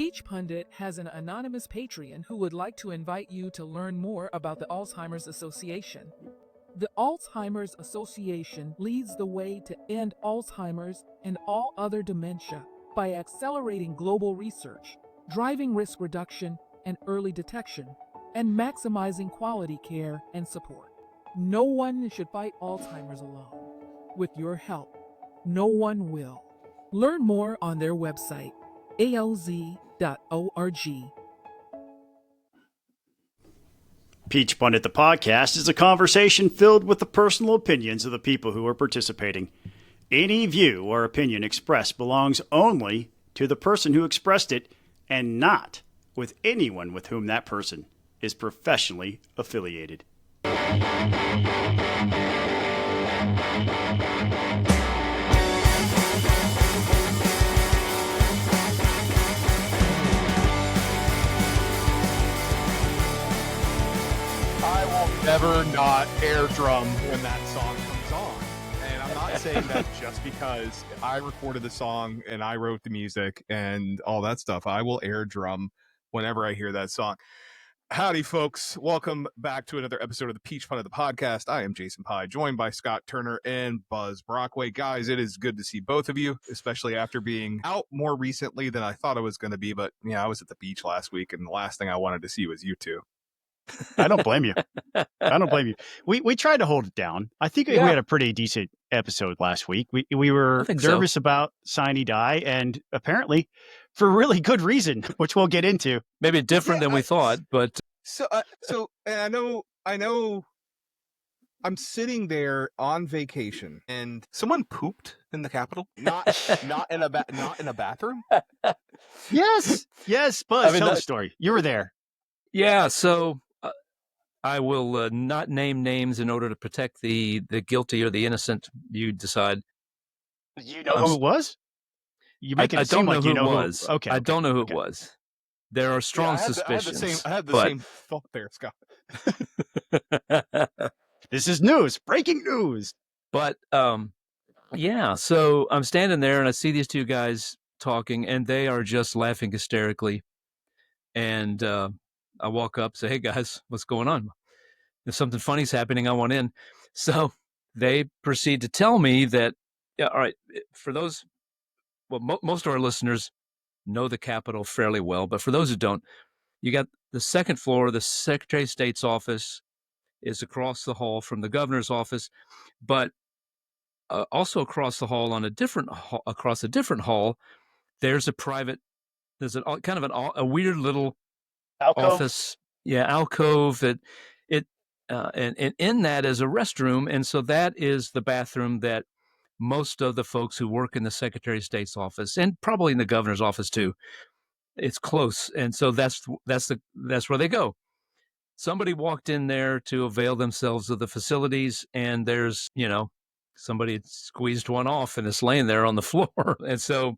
Peach Pundit has an anonymous Patreon who would like to invite you to learn more about the Alzheimer's Association. The Alzheimer's Association leads the way to end Alzheimer's and all other dementia by accelerating global research, driving risk reduction and early detection, and maximizing quality care and support. No one should fight Alzheimer's alone. With your help, no one will. Learn more on their website, alz.org. Peach Pundit, the podcast, is a conversation filled with the personal opinions of the people who are participating. Any view or opinion expressed belongs only to the person who expressed it and not with anyone with whom that person is professionally affiliated. Never not air drum when that song comes on. And I'm not saying that just because I recorded the song and I wrote the music and all that stuff. I will air drum whenever I hear that song. Howdy, folks. Welcome back to another episode of the Peach Pundit, the podcast. I am Jason Pye, joined by Scott Turner and Buzz Brockway. Guys, it is good to see both of you, especially after being out more recently than I thought I was going to be. But yeah, I was at the beach last week, and the last thing I wanted to see was you two. I don't blame you. I don't blame you. We tried to hold it down. I think we had a pretty decent episode last week. We were nervous about Sine Die, and apparently for really good reason, which we'll get into. Maybe different than we thought, but and I know I'm sitting there on vacation and someone pooped in the Capitol. Not in a bathroom. Yes, Buzz, tell the story. You were there. Yeah, so I will not name names in order to protect the guilty or the innocent. You decide. You know who it was? You make it seem like you know who it was. Okay. I don't know who it was. There are strong suspicions. I had the same thought there, Scott. This is news, breaking news. But yeah, so I'm standing there and I see these two guys talking, and they are just laughing hysterically. And I walk up, say, "Hey guys, what's going on? If something funny's happening, I want in." So they proceed to tell me that, yeah, all right, for those, well, most of our listeners know the Capitol fairly well, but for those who don't, you got the second floor, the Secretary of State's office is across the hall from the governor's office, but also across the hall across a different hall, there's a weird little alcove. Office, alcove that and in that is a restroom, and so that is the bathroom that most of the folks who work in the Secretary of State's office and probably in the governor's office too. It's close, and so that's where they go. Somebody walked in there to avail themselves of the facilities, and there's somebody had squeezed one off and it's laying there on the floor, and so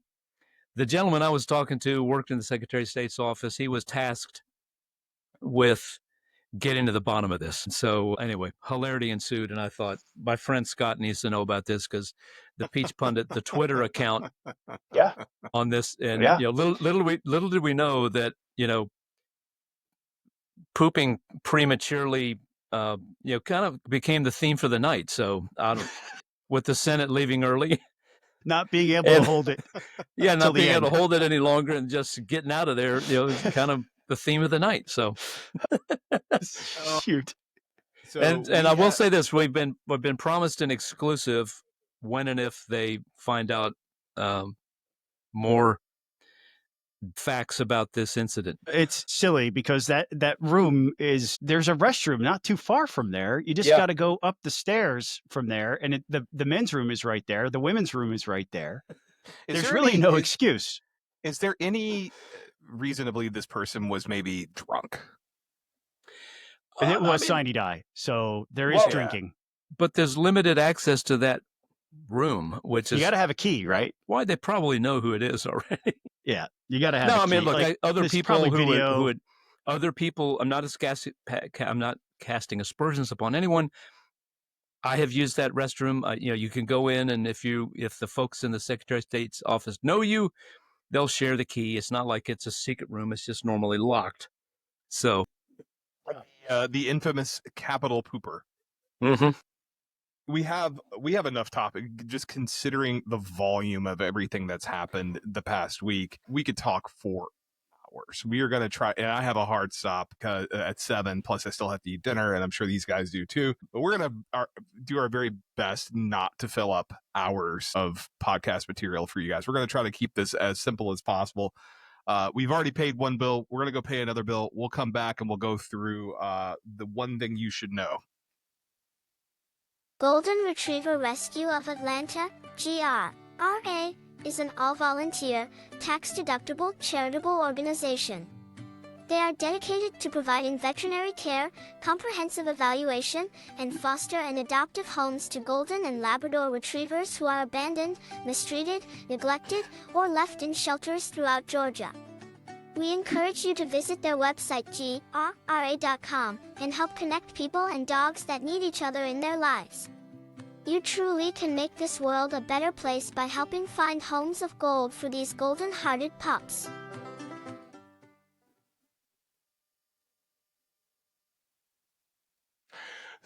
the gentleman I was talking to worked in the Secretary of State's office. He was tasked with getting to the bottom of this. And so anyway, hilarity ensued. And I thought, my friend Scott needs to know about this because the Peach Pundit, the Twitter account on this. And little did we know that, pooping prematurely, kind of became the theme for the night. So with the Senate leaving early. Not being able to hold it. Yeah, not being able to hold it any longer and just getting out of there, is kind of the theme of the night. So shoot. So and I will say this, we've been promised an exclusive when and if they find out more facts about this incident. It's silly because that room there's a restroom not too far from there. You just got to go up the stairs from there, and the men's room is right there. The women's room is right there. There's really no excuse. Is there any reason to believe this person was maybe drunk? And it was Sine Die, so there is drinking. But there's limited access to that room, which is... You got to have a key, right? Why, they probably know who it is already. Yeah, you got to have. No, I mean, look, other people who would, other people. I'm not casting aspersions upon anyone. I have used that restroom. You can go in, and if the folks in the Secretary of State's office know you, they'll share the key. It's not like it's a secret room. It's just normally locked. So, The infamous Capitol pooper. mhm. We have enough topic. Just considering the volume of everything that's happened the past week, we could talk for hours. We are going to try, and I have a hard stop at 7. Plus, I still have to eat dinner, and I'm sure these guys do too. But we're going to do our very best not to fill up hours of podcast material for you guys. We're going to try to keep this as simple as possible. We've already paid one bill. We're going to go pay another bill. We'll come back and we'll go through the one thing you should know. Golden Retriever Rescue of Atlanta, GRRA, is an all-volunteer, tax-deductible charitable organization. They are dedicated to providing veterinary care, comprehensive evaluation, and foster and adoptive homes to Golden and Labrador Retrievers who are abandoned, mistreated, neglected, or left in shelters throughout Georgia. We encourage you to visit their website grra.com and help connect people and dogs that need each other in their lives. You truly can make this world a better place by helping find homes of gold for these golden-hearted pups.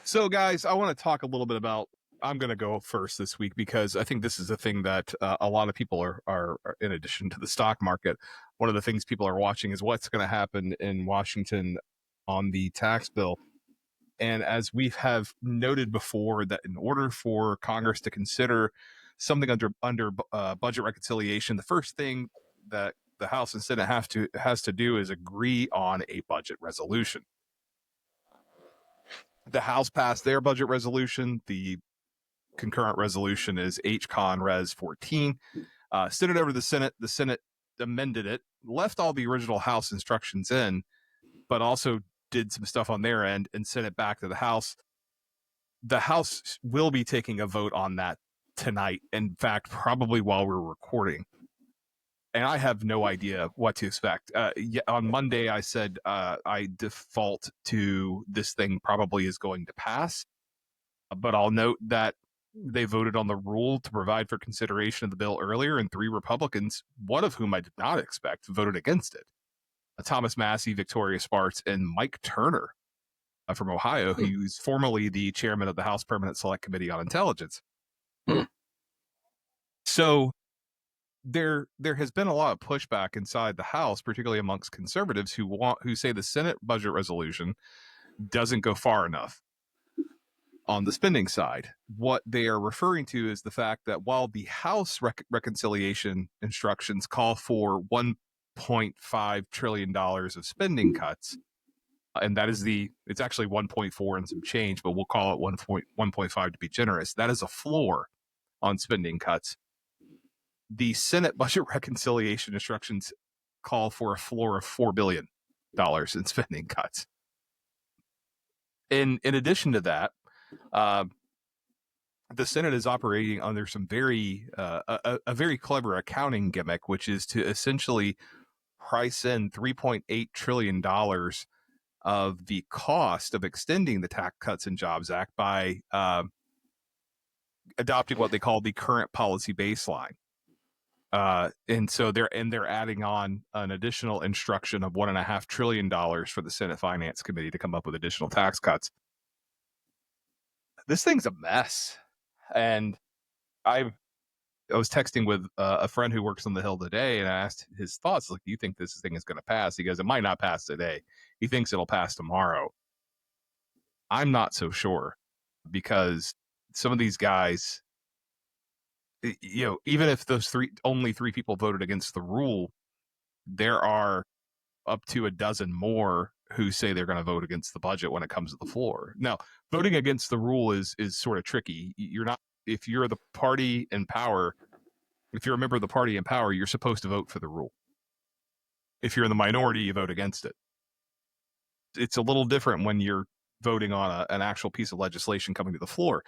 So, guys, I want to talk a little bit about. I'm going to go first this week because I think this is a thing that a lot of people are, in addition to the stock market, one of the things people are watching is what's going to happen in Washington on the tax bill. And as we have noted before, that in order for Congress to consider something under budget reconciliation, the first thing that the House and Senate has to do is agree on a budget resolution. The House passed their budget resolution. The concurrent resolution is H-Con Res 14. Sent it over to the Senate. The Senate amended it, left all the original House instructions in, but also did some stuff on their end and sent it back to the House. The House will be taking a vote on that tonight. In fact, probably while we're recording. And I have no idea what to expect. On Monday, I said I default to this thing probably is going to pass. But I'll note that they voted on the rule to provide for consideration of the bill earlier, and 3 Republicans, one of whom I did not expect, voted against it. Thomas Massey, Victoria Sparks, and Mike Turner from Ohio, who's formerly the chairman of the House Permanent Select Committee on Intelligence. So there has been a lot of pushback inside the House, particularly amongst conservatives who say the Senate budget resolution doesn't go far enough on the spending side. What they are referring to is the fact that while the House reconciliation instructions call for $1.5 trillion of spending cuts, and that is it's actually 1.4 and some change, but we'll call it 1.5 to be generous. That is a floor on spending cuts. The Senate budget reconciliation instructions call for a floor of $4 billion in spending cuts. In addition to that, the Senate is operating under some a very clever accounting gimmick, which is to essentially price in $3.8 trillion of the cost of extending the Tax Cuts and Jobs Act by adopting what they call the current policy baseline. And so they're adding on an additional instruction of $1.5 trillion for the Senate Finance Committee to come up with additional tax cuts. This thing's a mess. And I was texting with a friend who works on the Hill today, and I asked his thoughts. Like, do you think this thing is going to pass? He goes, it might not pass today. He thinks it'll pass tomorrow. I'm not so sure, because some of these guys, even if those only three people voted against the rule, there are up to a dozen more who say they're going to vote against the budget when it comes to the floor. Now, voting against the rule is sort of tricky. If you're the party in power, if you're a member of the party in power, you're supposed to vote for the rule. If you're in the minority, you vote against it. It's a little different when you're voting on an actual piece of legislation coming to the floor.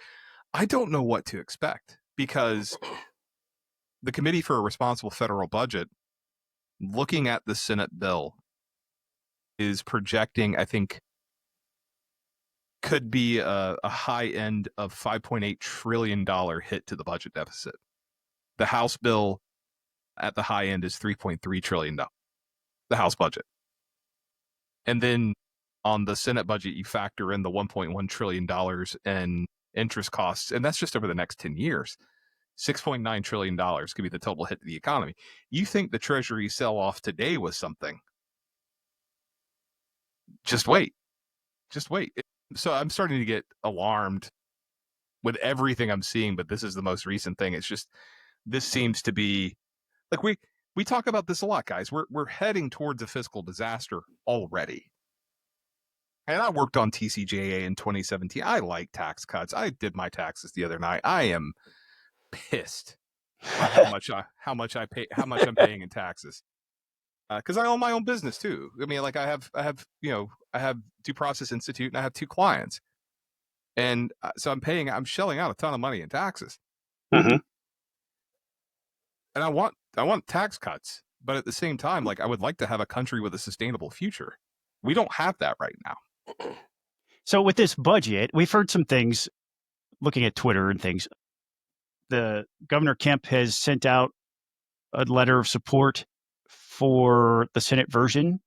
I don't know what to expect, because the Committee for a Responsible Federal Budget, looking at the Senate bill, is projecting, I think, could be a high end of $5.8 trillion hit to the budget deficit. The House bill at the high end is $3.3 trillion, the House budget. And then on the Senate budget, you factor in the $1.1 trillion in interest costs, and that's just over the next 10 years. $6.9 trillion could be the total hit to the economy. You think the Treasury sell-off today was something? Just wait. Just wait. So I'm starting to get alarmed with everything I'm seeing, but this is the most recent thing. It's just, this seems to be, like, we talk about this a lot, guys. We're heading towards a fiscal disaster already. And I worked on TCJA in 2017. I like tax cuts. I did my taxes the other night. I am pissed at how much I'm paying in taxes. Because I own my own business too. I mean, like I have Due Process Institute, and I have 2 clients, and so I'm shelling out a ton of money in taxes. Mm-hmm. And I want tax cuts, but at the same time, like, I would like to have a country with a sustainable future. We don't have that right now. So with this budget, we've heard some things, looking at Twitter and things. The Governor Kemp has sent out a letter of support for the Senate version.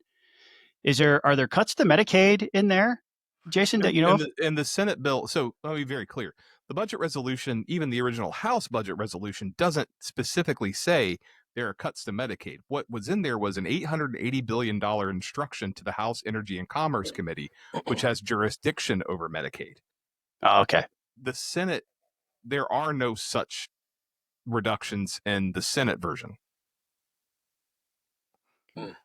Are there cuts to Medicaid in there, Jason, that you know of? In the Senate bill, so let me be very clear. The budget resolution, even the original House budget resolution, doesn't specifically say there are cuts to Medicaid. What was in there was an $880 billion instruction to the House Energy and Commerce Committee, which has jurisdiction over Medicaid. Oh, okay. The Senate, there are no such reductions in the Senate version.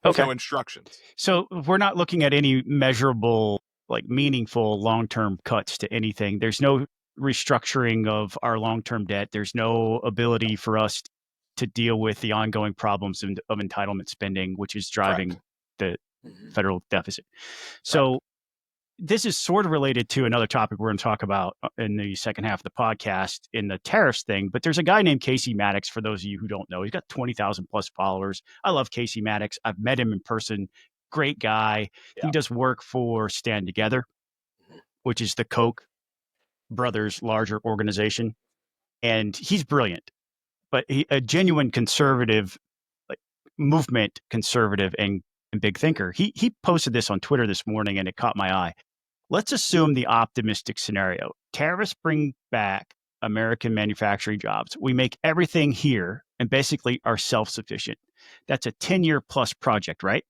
Okay. No instructions. So we're not looking at any measurable, like, meaningful long-term cuts to anything. There's no restructuring of our long-term debt. There's no ability for us to deal with the ongoing problems of entitlement spending, which is driving Correct. the federal deficit. So this is sort of related to another topic we're going to talk about in the second half of the podcast, in the tariffs thing. But there's a guy named Casey Maddox, for those of you who don't know. He's got 20,000 plus followers. I love Casey Maddox. I've met him in person. Great guy. Yeah. He does work for Stand Together, which is the Koch brothers' larger organization. And he's brilliant, but a genuine conservative, like, movement conservative and big thinker. He posted this on Twitter this morning, and it caught my eye. Let's assume the optimistic scenario. Tariffs bring back American manufacturing jobs. We make everything here and basically are self-sufficient. That's a 10-year plus project, right?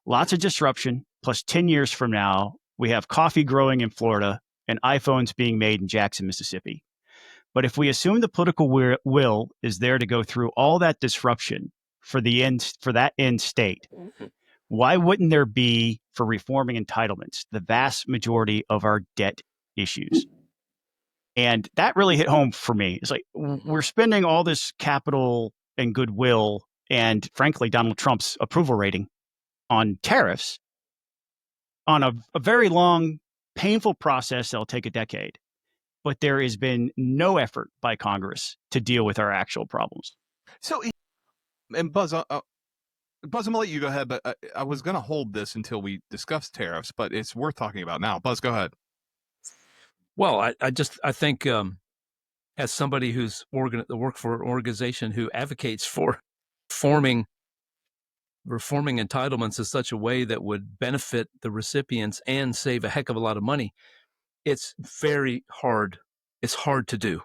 Lots of disruption, plus 10 years from now, we have coffee growing in Florida and iPhones being made in Jackson, Mississippi. But if we assume the political will is there to go through all that disruption for that end state, why wouldn't there be for reforming entitlements, the vast majority of our debt issues? And that really hit home for me. It's like, we're spending all this capital and goodwill and, frankly, Donald Trump's approval rating on tariffs on a very long, painful process that'll take a decade. But there has been no effort by Congress to deal with our actual problems. So, and Buzz, I'm going to let you go ahead, but I was going to hold this until we discuss tariffs, but it's worth talking about now. Buzz, go ahead. Well, I think as somebody who's work for an organization who advocates for reforming entitlements in such a way that would benefit the recipients and save a heck of a lot of money, it's very hard. It's hard to do.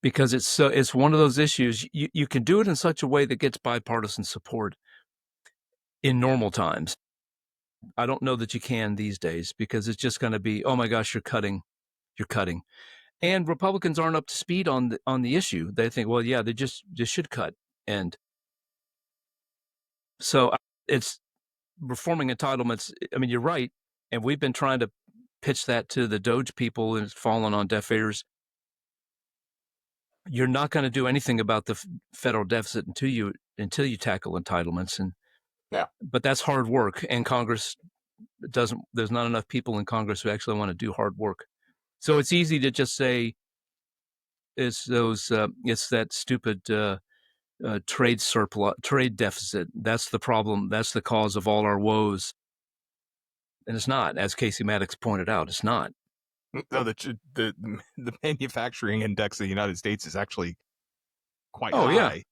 Because it's one of those issues, you can do it in such a way that gets bipartisan support in normal times. I don't know that you can these days, because it's just going to be, oh my gosh, you're cutting. And Republicans aren't up to speed on the issue. They think, well, yeah, they just should cut. And so it's reforming entitlements. I mean, you're right. And we've been trying to pitch that to the Doge people, and it's fallen on deaf ears. You're not going to do anything about the federal deficit until you tackle entitlements, but that's hard work, and Congress doesn't. There's not enough people in Congress who actually want to do hard work. So it's easy to just say it's that stupid trade deficit. That's the problem. That's the cause of all our woes, and it's not, as Casey Maddox pointed out. It's not. No, the manufacturing index of the United States is actually quite Oh, yeah. high.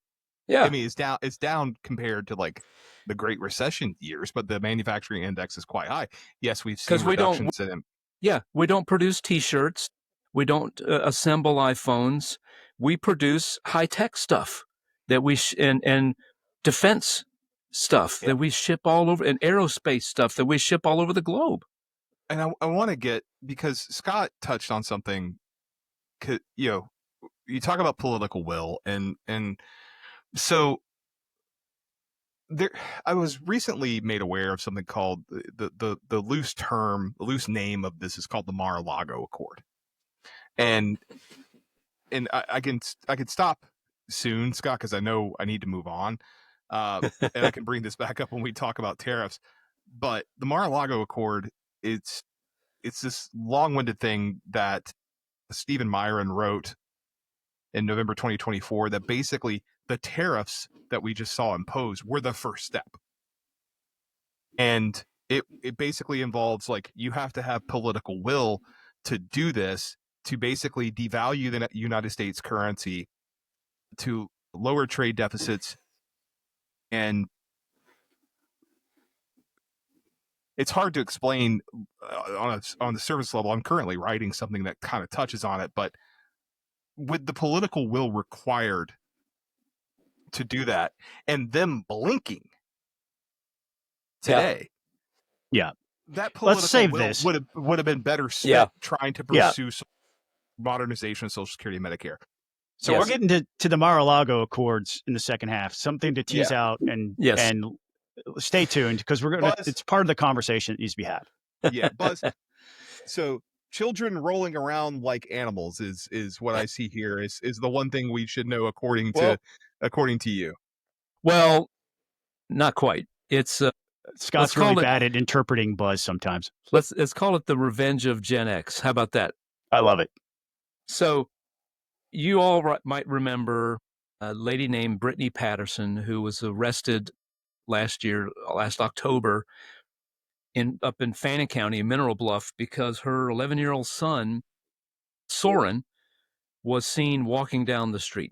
Yeah. I mean, it's down compared to like the Great Recession years, but the manufacturing index is quite high. Yes, we've seen 'Cause we don't- reductions in Yeah, we don't produce T-shirts. We don't assemble iPhones. We produce high-tech stuff that we and defense stuff that we ship all over, and aerospace stuff that we ship all over the globe. and I want to get, because Scott touched on something, you know, you talk about political will, and so there, I was recently made aware of something called the loose name of this is called the Mar-a-Lago Accord, and I can stop soon, Scott, because I know I need to move on, and I can bring this back up when we talk about tariffs. But the Mar-a-Lago Accord, it's this long-winded thing that Stephen Myron wrote in November 2024 that basically the tariffs that we just saw imposed were the first step. And it basically involves, like, you have to have political will to do this, to basically devalue the United States currency, to lower trade deficits. And it's hard to explain on the surface level. I'm currently writing something that kind of touches on it, but with the political will required to do that, and them blinking today, Yeah. that political Let's save will this. would have been better spent trying to Yeah. pursue modernization of Social Security and Medicare. So we're getting to the Mar-a-Lago Accords in the second half. Something to tease out and stay tuned, because we're gonna. It's part of the conversation that needs to be had. Yeah, Buzz. So children rolling around like animals is what I see here. Is the one thing we should know according to you. Well, not quite. It's Scott's really bad at interpreting Buzz sometimes. Let's call it the revenge of Gen X. How about that? I love it. So you all might remember a lady named Brittany Patterson, who was arrested last October up in Fannin County in Mineral Bluff, because her 11-year-old son, Soren, was seen walking down the street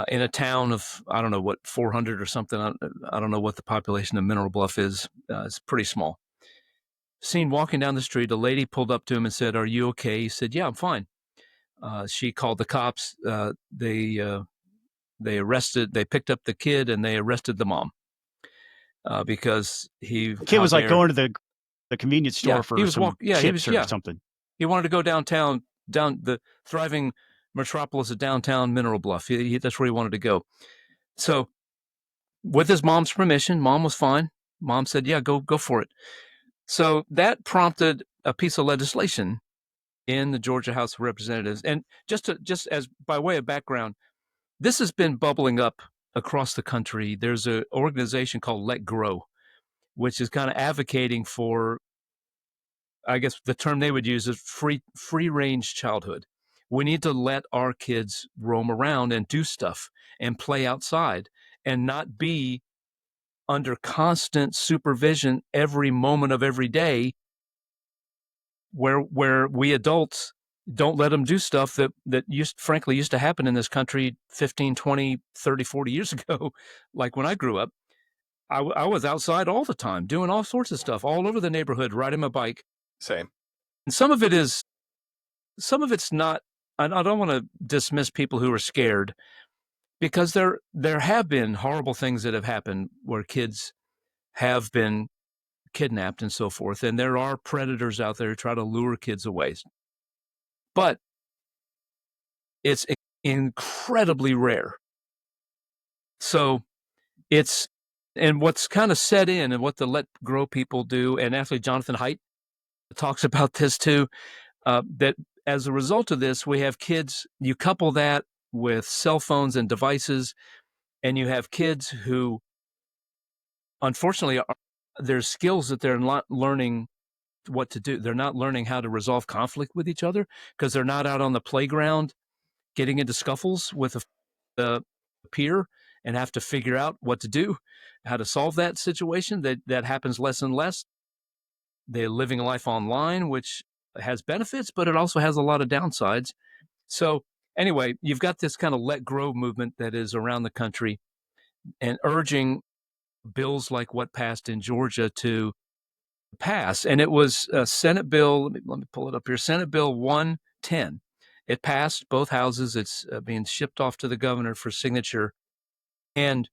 in a town of, I don't know what, 400 or something. I don't know what the population of Mineral Bluff is. It's pretty small. Seen walking down the street. A lady pulled up to him and said, "Are you okay?" He said, "Yeah, I'm fine." She called the cops. They picked up the kid and they arrested the mom because the kid was like going to the convenience store for some chips or something. He wanted to go downtown, down the thriving metropolis of downtown Mineral Bluff. That's where he wanted to go. So with his mom's permission, mom was fine. Mom said, "Yeah, go for it." So that prompted a piece of legislation in the Georgia House of Representatives. And just as by way of background, this has been bubbling up across the country. There's an organization called Let Grow, which is kind of advocating for, I guess the term they would use is free range childhood. We need to let our kids roam around and do stuff and play outside and not be under constant supervision every moment of every day, where we adults don't let them do stuff that frankly used to happen in this country 15, 20, 30, 40 years ago. Like when I grew up, I was outside all the time doing all sorts of stuff all over the neighborhood, riding my bike. Same. And some of it's not, I don't want to dismiss people who are scared, because there have been horrible things that have happened where kids have been kidnapped and so forth. And there are predators out there who try to lure kids away. But it's incredibly rare. So and what's kind of set in, and what the Let Grow people do, and actually Jonathan Haidt talks about this too, that as a result of this, we have kids, you couple that with cell phones and devices, and you have kids who, unfortunately, there's skills that they're not learning what to do. They're not learning how to resolve conflict with each other, because they're not out on the playground getting into scuffles with a peer and have to figure out what to do, how to solve that situation. That happens less and less. They're living a life online, which has benefits, but it also has a lot of downsides. So anyway, you've got this kind of let grow movement that is around the country and urging bills like what passed in Georgia to pass. And it was Senate Bill, let me pull it up here, Senate Bill 110. It passed both houses. It's being shipped off to the governor for signature. And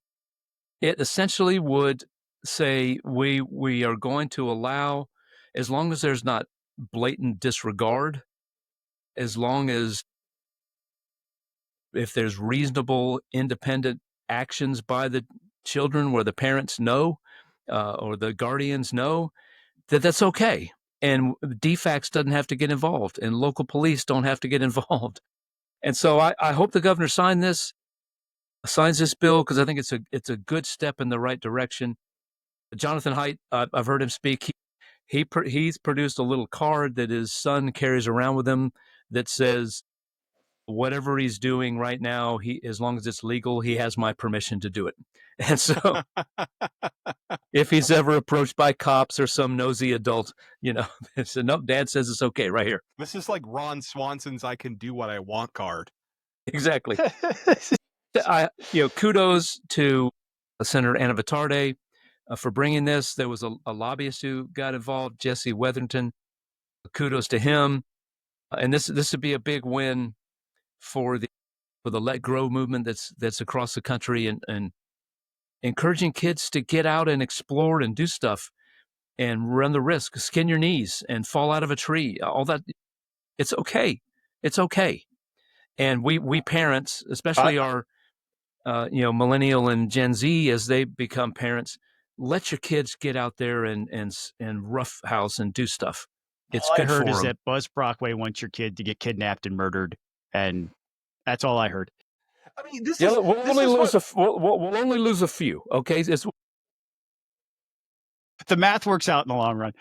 it essentially would say we are going to allow, as long as there's not blatant disregard, as long as if there's reasonable independent actions by the children where the parents know or the guardians know, that's okay. And DFACS doesn't have to get involved, and local police don't have to get involved. And so I hope the governor signs this bill, because I think it's a good step in the right direction. Jonathan Haidt, I've heard him speak. He's produced a little card that his son carries around with him that says, whatever he's doing right now, as long as it's legal, he has my permission to do it. And so if he's ever approached by cops or some nosy adult, so no, Dad says it's okay right here. This is like Ron Swanson's "I can do what I want" card. Exactly. Kudos to Senator Anna Vitarde for bringing this. There was a lobbyist who got involved, Jesse Weatherton. Kudos to him. And this would be a big win for the Let Grow movement that's across the country, and encouraging kids to get out and explore and do stuff and run the risk, skin your knees and fall out of a tree. All that, it's okay. It's okay. And we parents, especially our millennial and Gen Z, as they become parents, let your kids get out there and roughhouse and do stuff. It's all good I heard for is them. that Buzz Brockway wants your kid to get kidnapped and murdered, and that's all I heard. I mean, this Yeah, is we'll this only is lose what- we'll only lose a few. Okay, The math works out in the long run.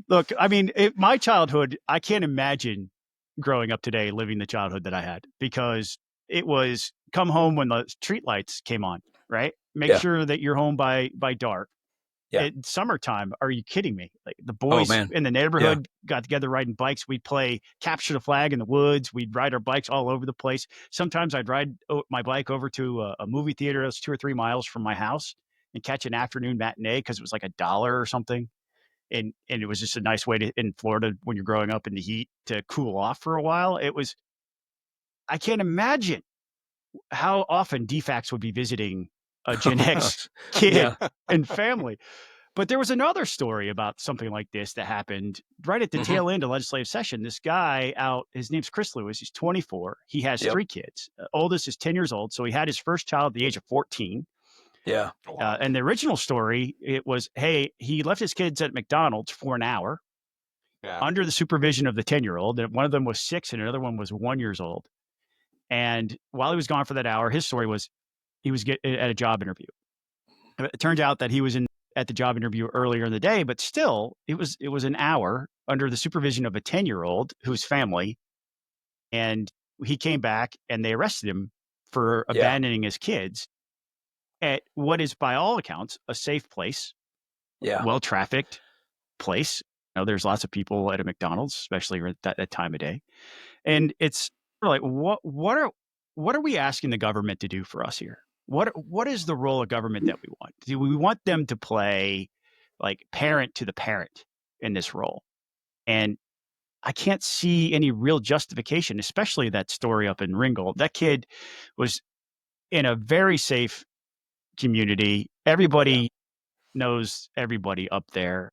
Look, I mean, my childhood, I can't imagine growing up today living the childhood that I had, because it was come home when the street lights came on, right? Make Yeah. sure that you're home by dark. Yeah. In summertime, are you kidding me? Like, the Oh, boys man. in the neighborhood got together riding bikes. We'd play capture the flag in the woods. We'd ride our bikes all over the place. Sometimes I'd ride my bike over to a movie theater that's 2 or 3 miles from my house and catch an afternoon matinee, because it was like $1 or something. And it was just a nice way to, in Florida, when you're growing up in the heat, to cool off for a while. I can't imagine how often DFACS would be visiting a Gen X kid Yeah. and family. But there was another story about something like this that happened right at the Mhm. tail end of legislative session. This guy his name's Chris Lewis. He's 24. He has Yep. 3 kids. Oldest is 10 years old. So he had his first child at the age of 14. Yeah. And the original story, it was, hey, he left his kids at McDonald's for an hour under the supervision of the 10-year-old. And one of them was 6 and another one was 1 year old. And while he was gone for that hour, his story was he was at a job interview. It turned out that he was at the job interview earlier in the day, but still it was an hour under the supervision of a 10-year-old whose family. And he came back and they arrested him for abandoning his kids at what is, by all accounts, a safe place, well-trafficked place. There's lots of people at a McDonald's, especially at that time of day. And it's like, what are we asking the government to do for us here? What is the role of government that we want? Do we want them to play like parent to the parent in this role? And I can't see any real justification, especially that story up in Ringgold. That kid was in a very safe community. Everybody knows everybody up there.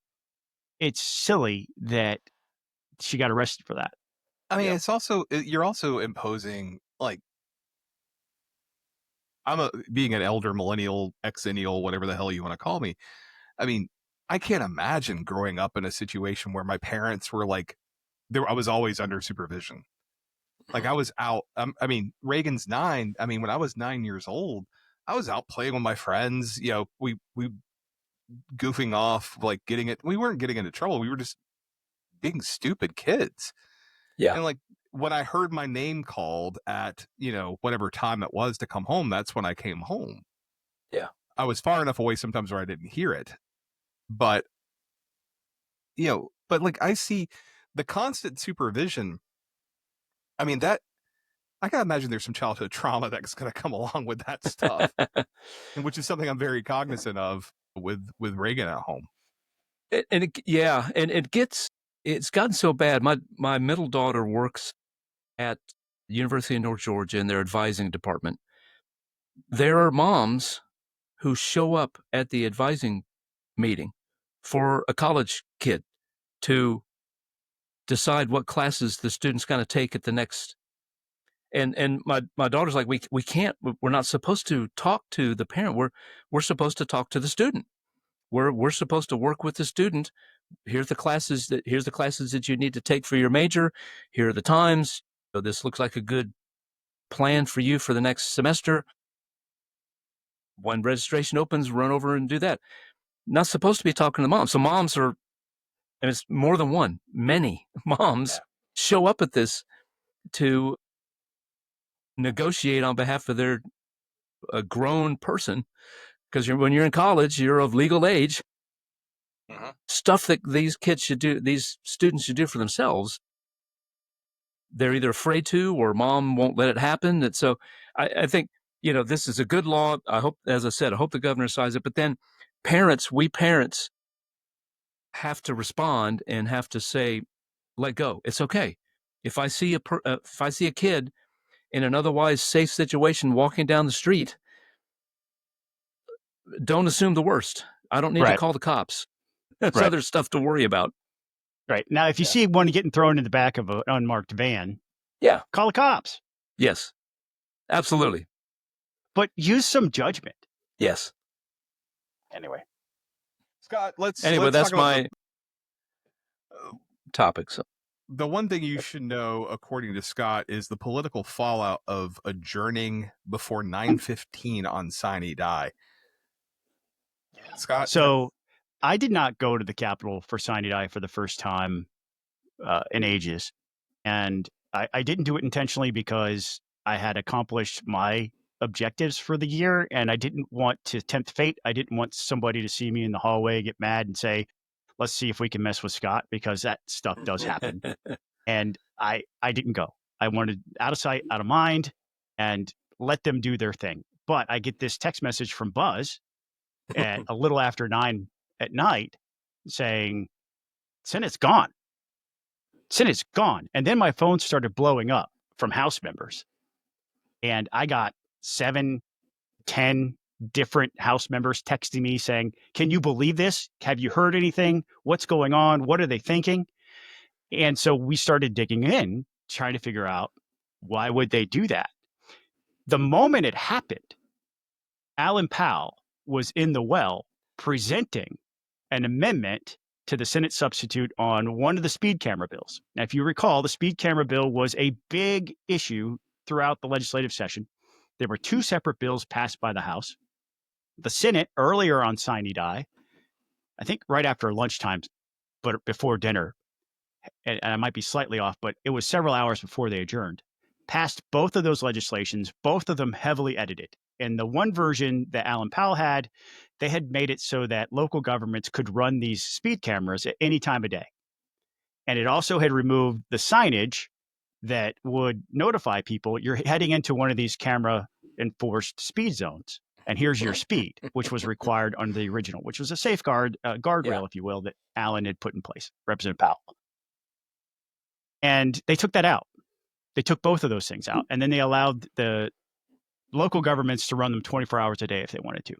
It's silly that she got arrested for that. I mean, it's also, you're also imposing, like, being an elder millennial, exennial, whatever the hell you want to call me. I mean, I can't imagine growing up in a situation where my parents were like, I was always under supervision. Like, I was out. I mean, Reagan's 9. I mean, when I was 9 years old, I was out playing with my friends. We goofing off, like we weren't getting into trouble. We were just being stupid kids. Yeah. And like, when I heard my name called at, whatever time it was to come home, that's when I came home. Yeah. I was far enough away sometimes where I didn't hear it. But, but like, I see the constant supervision. I mean, I can imagine there's some childhood trauma that's going to come along with that stuff, and which is something I'm very cognizant of with Reagan at home. It's gotten so bad. My middle daughter works at the University of North Georgia in their advising department. There are moms who show up at the advising meeting for a college kid to decide what classes the student's going to take at the next. And my daughter's like, we can't, we're not supposed to talk to the parent. We're supposed to talk to the student. We're supposed to work with the student. Here's the classes that you need to take for your major. Here are the times. So this looks like a good plan for you for the next semester. When registration opens, run over and do that. Not supposed to be talking to moms. So moms are, and it's more than one, many moms show up at this to negotiate on behalf of a grown person. Because when you're in college, you're of legal age. Stuff that these students should do for themselves, they're either afraid to, or mom won't let it happen. And so I think, this is a good law. I hope, as I said, I hope the governor signs it. But then we parents have to respond and have to say, let go. It's okay. If I see a kid in an otherwise safe situation walking down the street, don't assume the worst. I don't need to call the cops. That's other stuff to worry about. Right. Now, if you see one getting thrown in the back of an unmarked van, call the cops. Yes, absolutely. But use some judgment. Yes. Anyway. Scott, let's that's talk my topic. So the one thing you should know, according to Scott, is the political fallout of adjourning before 9:15 on Sine Die. Scott? So I did not go to the Capitol for Sine Die for the first time in ages. And I didn't do it intentionally because I had accomplished my objectives for the year, and I didn't want to tempt fate. I didn't want somebody to see me in the hallway, get mad and say, let's see if we can mess with Scott, because that stuff does happen. And I didn't go. I wanted out of sight, out of mind, and let them do their thing. But I get this text message from Buzz at a little after 9 at night saying, Senate's gone. Senate's gone. And then my phone started blowing up from House members. And I got 7, 10 different House members texting me saying, can you believe this? Have you heard anything? What's going on? What are they thinking? And so we started digging in, trying to figure out, why would they do that? The moment it happened, Alan Powell was in the well presenting an amendment to the Senate substitute on one of the speed camera bills. Now, if you recall, the speed camera bill was a big issue throughout the legislative session. There were 2 separate bills passed by the House. The Senate, earlier on Sine Die, I think right after lunchtime, but before dinner, and I might be slightly off, but it was several hours before they adjourned, passed both of those legislations, both of them heavily edited. And the one version that Alan Powell had, they had made it so that local governments could run these speed cameras at any time of day. And it also had removed the signage that would notify people, you're heading into one of these camera enforced speed zones, and here's your speed, which was required under the original, which was a safeguard, guardrail, if you will, that Alan had put in place, Representative Powell. And they took that out. They took both of those things out, and then they allowed the local governments to run them 24 hours a day if they wanted to.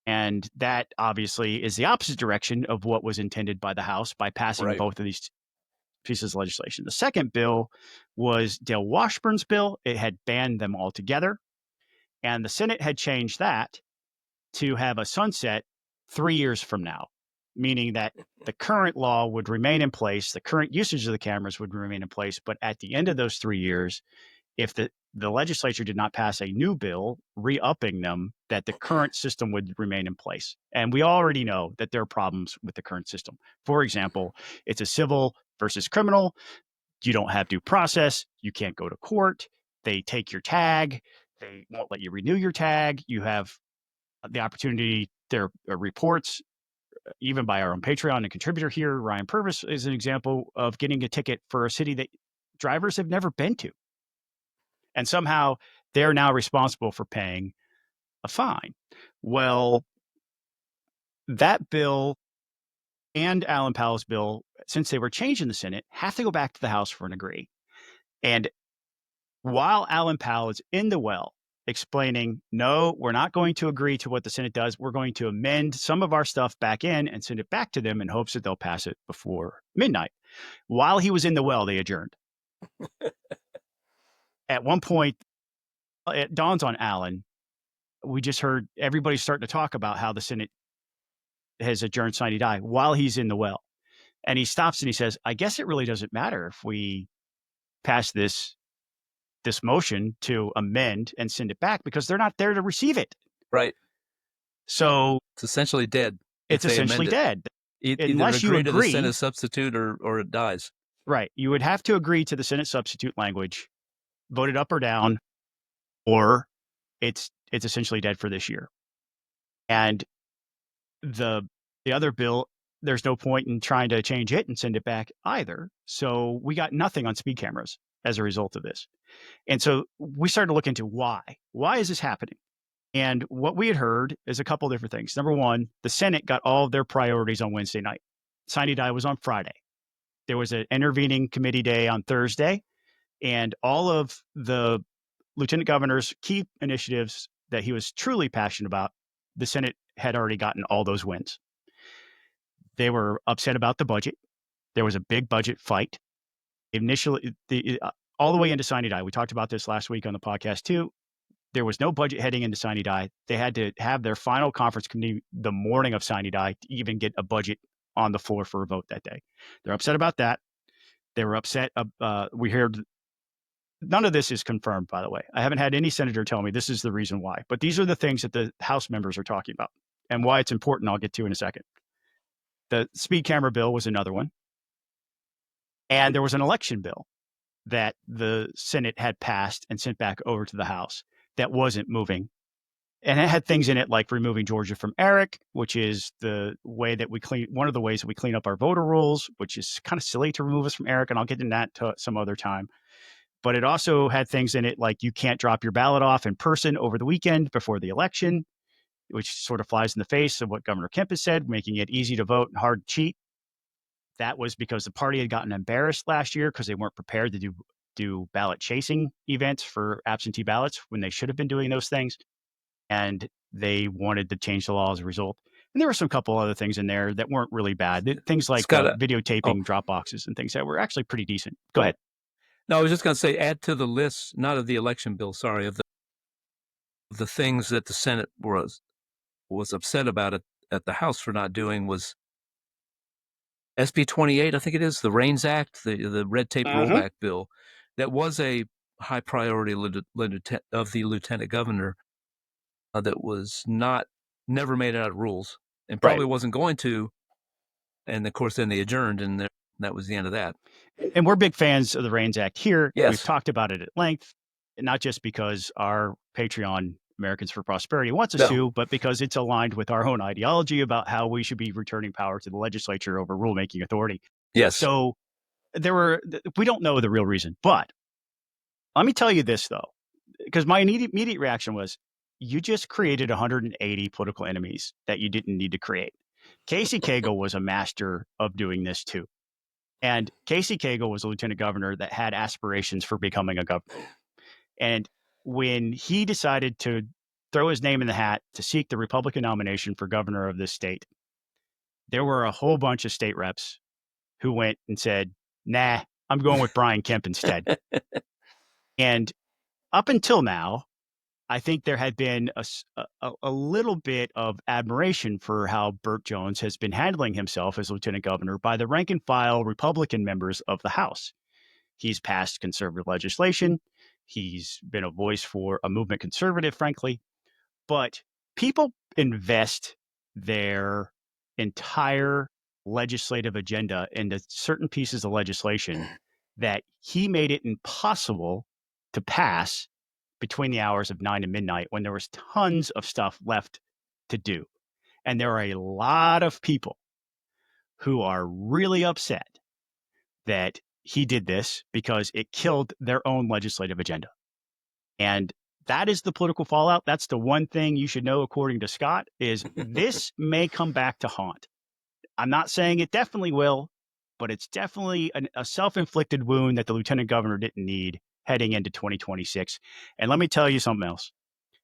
And that obviously is the opposite direction of what was intended by the House by passing both of these pieces of legislation. The second bill was Dale Washburn's bill. It had banned them altogether. And the Senate had changed that to have a sunset 3 years from now, meaning that the current law would remain in place, the current usage of the cameras would remain in place, but at the end of those 3 years, if the legislature did not pass a new bill re-upping them, that the current system would remain in place. And we already know that there are problems with the current system. For example, it's a civil versus criminal. You don't have due process. You can't go to court. They take your tag. They won't let you renew your tag. You have the opportunity, there are reports, even by our own Patreon and contributor here, Ryan Purvis, is an example of getting a ticket for a city that drivers have never been to. And somehow they're now responsible for paying a fine. Well, that bill and Alan Powell's bill, since they were changed in the Senate, have to go back to the House for an agree. And while Alan Powell is in the well explaining, no, we're not going to agree to what the Senate does. We're going to amend some of our stuff back in and send it back to them in hopes that they'll pass it before midnight. While he was in the well, they adjourned. At one point, it dawns on Alan, we just heard everybody starting to talk about how the Senate has adjourned Sine Die while he's in the well. And he stops and he says, I guess it really doesn't matter if we pass this motion to amend and send it back because they're not there to receive it. Right. So it's essentially dead. It's essentially dead. Unless you agree to the Senate substitute or it dies. Right. You would have to agree to the Senate substitute language, vote it up or down, or it's essentially dead for this year. And the other bill, there's no point in trying to change it and send it back either. So we got nothing on speed cameras as a result of this. And so we started to look into why. Why is this happening? And what we had heard is a couple of different things. Number one, the Senate got all of their priorities on Wednesday night. Sine Die was on Friday. There was an intervening committee day on Thursday. And all of the lieutenant governor's key initiatives that he was truly passionate about, the Senate had already gotten all those wins. They were upset about the budget. There was a big budget fight. Initially, all the way into Sine Die. We talked about this last week on the podcast too. There was no budget heading into Sine Die. They had to have their final conference committee the morning of Sine Die to even get a budget on the floor for a vote that day. They're upset about that. They were upset. We heard none of this is confirmed, by the way. I haven't had any senator tell me this is the reason why. But these are the things that the House members are talking about and why it's important. I'll get to in a second. The speed camera bill was another one. And there was an election bill that the Senate had passed and sent back over to the House that wasn't moving. And it had things in it like removing Georgia from ERIC, which is the way that one of the ways that we clean up our voter rolls, which is kind of silly to remove us from ERIC. And I'll get into that some other time. But it also had things in it like you can't drop your ballot off in person over the weekend before the election, which sort of flies in the face of what Governor Kemp has said, making it easy to vote and hard to cheat. That was because the party had gotten embarrassed last year because they weren't prepared to do ballot chasing events for absentee ballots when they should have been doing those things. And they wanted to change the law as a result. And there were some couple other things in there that weren't really bad. Things like videotaping drop boxes and things that were actually pretty decent. Go ahead. No, I was just going to say, add to the list, not of the election bill, sorry, of the things that the Senate was upset about at the House for not doing was SB 28, I think it is, the REINS Act, the red tape rollback bill. That was a high priority of the lieutenant governor that was never made out of rules and probably wasn't going to. And of course, then they adjourned and that was the end of that. And we're big fans of the REINS Act here. Yes. We've talked about it at length, not just because our Patreon Americans for Prosperity wants us to, but because it's aligned with our own ideology about how we should be returning power to the legislature over rulemaking authority. Yes. So we don't know the real reason, but let me tell you this though, because my immediate reaction was, you just created 180 political enemies that you didn't need to create. Casey Cagle was a master of doing this too. And Casey Cagle was a lieutenant governor that had aspirations for becoming a governor. And when he decided to throw his name in the hat to seek the Republican nomination for governor of this state, there were a whole bunch of state reps who went and said, nah, I'm going with Brian Kemp instead. And up until now, I think there had been a little bit of admiration for how Burt Jones has been handling himself as lieutenant governor by the rank and file Republican members of the House. He's passed conservative legislation. He's been a voice for a movement conservative, frankly. But people invest their entire legislative agenda into certain pieces of legislation that he made it impossible to pass between the hours of 9 and midnight when there was tons of stuff left to do. And there are a lot of people who are really upset that he did this because it killed their own legislative agenda. And that is the political fallout. That's the one thing you should know, according to Scott, is this may come back to haunt. I'm not saying it definitely will, but it's definitely a self-inflicted wound that the lieutenant governor didn't need heading into 2026. And let me tell you something else.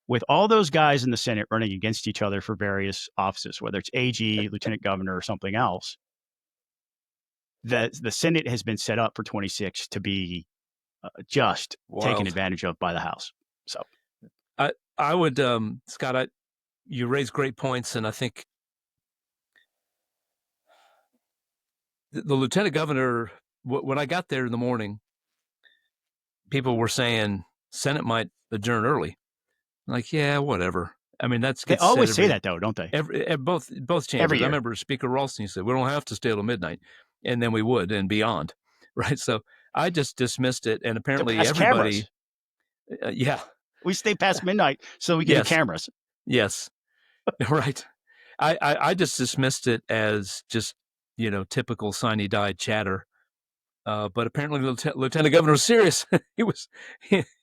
With all those guys in the Senate running against each other for various offices, whether it's AG, lieutenant governor, or something else, the Senate has been set up for 26 to be just taken advantage of by the House. So I would, Scott, you raise great points, and I think the lieutenant governor, when I got there in the morning, people were saying Senate might adjourn early. I'm like, yeah, whatever. I mean, they always say that, though, don't they? Both chambers. I remember Speaker Ralston said, we don't have to stay till midnight, and then we would and beyond, right? So I just dismissed it, and apparently everybody, yeah, we stay past midnight so we can get cameras. Yes, right. I just dismissed it as just typical Sine Die chatter. But apparently the lieutenant governor was serious.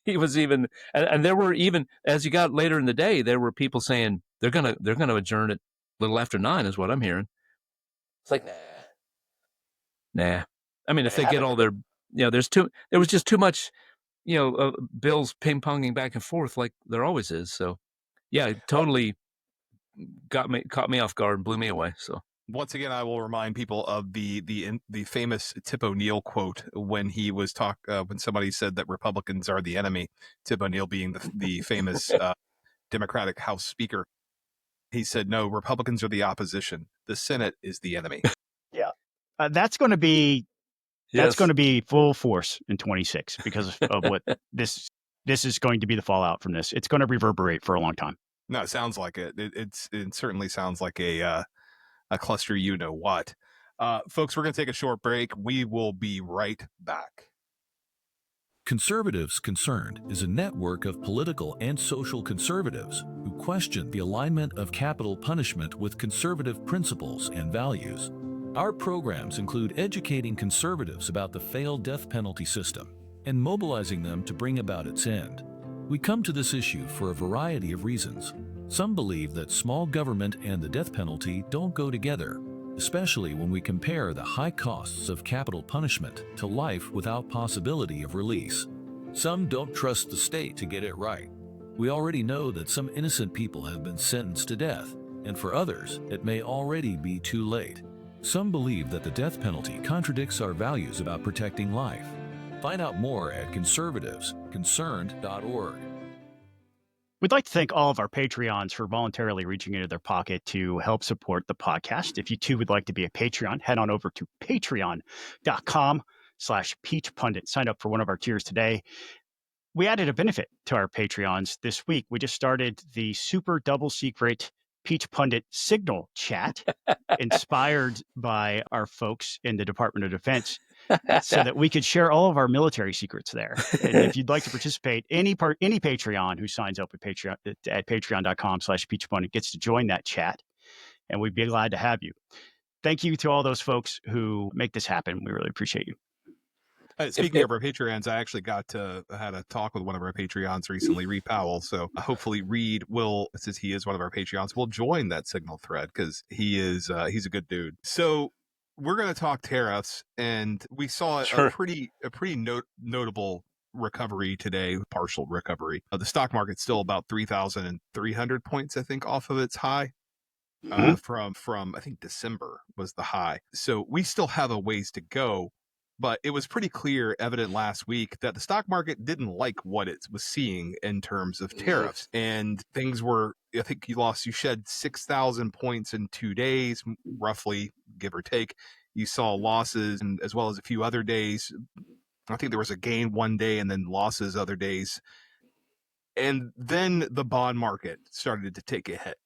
he was even, and there were even, as you got later in the day, there were people saying they're gonna adjourn at a little after 9 is what I'm hearing. It's like, nah. I mean, if they get all their, there was just too much, bills ping-ponging back and forth like there always is. So yeah, it totally caught me off guard and blew me away. So. Once again, I will remind people of the famous Tip O'Neill quote when he was when somebody said that Republicans are the enemy. Tip O'Neill being the famous Democratic House Speaker. He said, "No, Republicans are the opposition. The Senate is the enemy." Yeah, that's going to be full force in 26 because of what this is going to be the fallout from this. It's going to reverberate for a long time. No, it sounds like it. It certainly sounds like a cluster, what. Folks, we're going to take a short break. We will be right back. Conservatives Concerned is a network of political and social conservatives who question the alignment of capital punishment with conservative principles and values. Our programs include educating conservatives about the failed death penalty system and mobilizing them to bring about its end. We come to this issue for a variety of reasons. Some believe that small government and the death penalty don't go together, especially when we compare the high costs of capital punishment to life without possibility of release. Some don't trust the state to get it right. We already know that some innocent people have been sentenced to death, and for others, it may already be too late. Some believe that the death penalty contradicts our values about protecting life. Find out more at conservativesconcerned.org. We'd like to thank all of our Patreons for voluntarily reaching into their pocket to help support the podcast. If you too would like to be a Patreon, head on over to patreon.com/peachpundit. Sign up for one of our tiers today. We added a benefit to our Patreons this week. We just started the super double secret Peach Pundit Signal chat, inspired by our folks in the Department of Defense, so that we could share all of our military secrets there. And if you'd like to participate, any Patreon who signs up at patreon.com/peachpundit gets to join that chat, and we'd be glad to have you. Thank you to all those folks who make this happen. We really appreciate you. Speaking of our Patreons, I actually had a talk with one of our Patreons recently, Reed Powell. So hopefully Reed will, since he is one of our Patreons, will join that Signal thread because he's a good dude. So we're going to talk tariffs, and we saw a pretty notable recovery today, partial recovery. The stock market's still about 3,300 points, I think, off of its high. From I think December was the high. So we still have a ways to go. But it was pretty evident last week that the stock market didn't like what it was seeing in terms of tariffs. And things were, I think you shed 6,000 points in 2 days, roughly, give or take. You saw losses, and as well as a few other days. I think there was a gain one day and then losses other days. And then the bond market started to take a hit.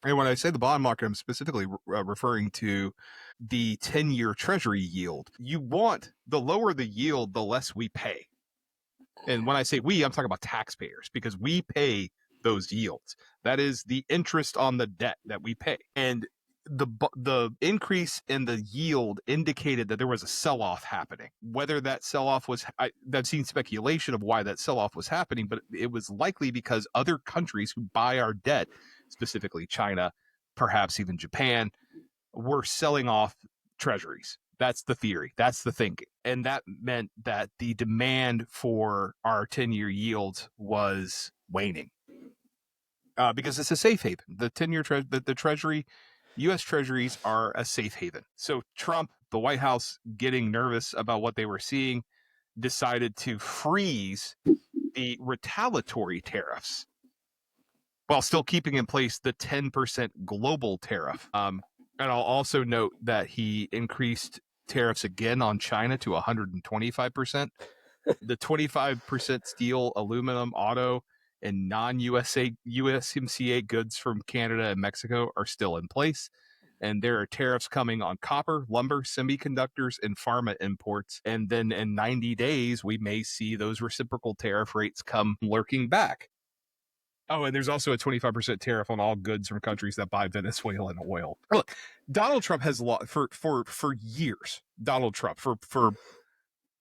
And when I say the bond market, I'm specifically referring to the 10-year Treasury yield. You want the lower the yield, the less we pay. And when I say we, I'm talking about taxpayers, because we pay those yields. That is the interest on the debt that we pay. And the increase in the yield indicated that there was a sell-off happening. Whether that sell-off was, I've seen speculation of why that sell-off was happening, but it was likely because other countries who buy our debt, specifically China, perhaps even Japan, were selling off treasuries. That's the theory. That's the thinking. And that meant that the demand for our 10-year yields was waning. Because it's a safe haven. The 10-year the Treasury, U.S. Treasuries are a safe haven. So Trump, the White House, getting nervous about what they were seeing, decided to freeze the retaliatory tariffs while still keeping in place the 10% global tariff. And I'll also note that he increased tariffs again on China to 125%. The 25% steel, aluminum, auto, and non-USMCA goods from Canada and Mexico are still in place. And there are tariffs coming on copper, lumber, semiconductors, and pharma imports. And then in 90 days, we may see those reciprocal tariff rates come lurking back. Oh, and there's also a 25% tariff on all goods from countries that buy Venezuelan oil. Look, Donald Trump has for years. Donald Trump for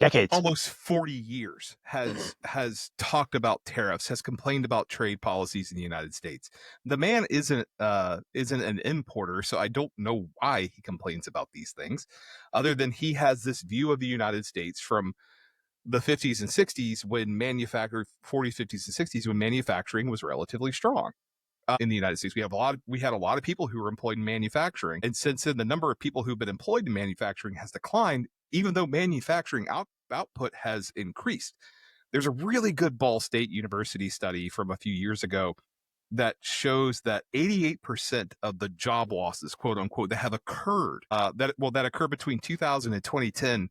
Decades. Almost 40 years has talked about tariffs, has complained about trade policies in the United States. The man isn't an importer, so I don't know why he complains about these things, other than he has this view of the United States from the 50s and 60s when 40s, 50s, and 60s when manufacturing was relatively strong. In the United States, we had a lot of people who were employed in manufacturing, and since then the number of people who've been employed in manufacturing has declined, even though manufacturing output has increased. There's a really good Ball State University study from a few years ago that shows that 88% of the job losses, quote unquote, that have occurred that occurred between 2000 and 2010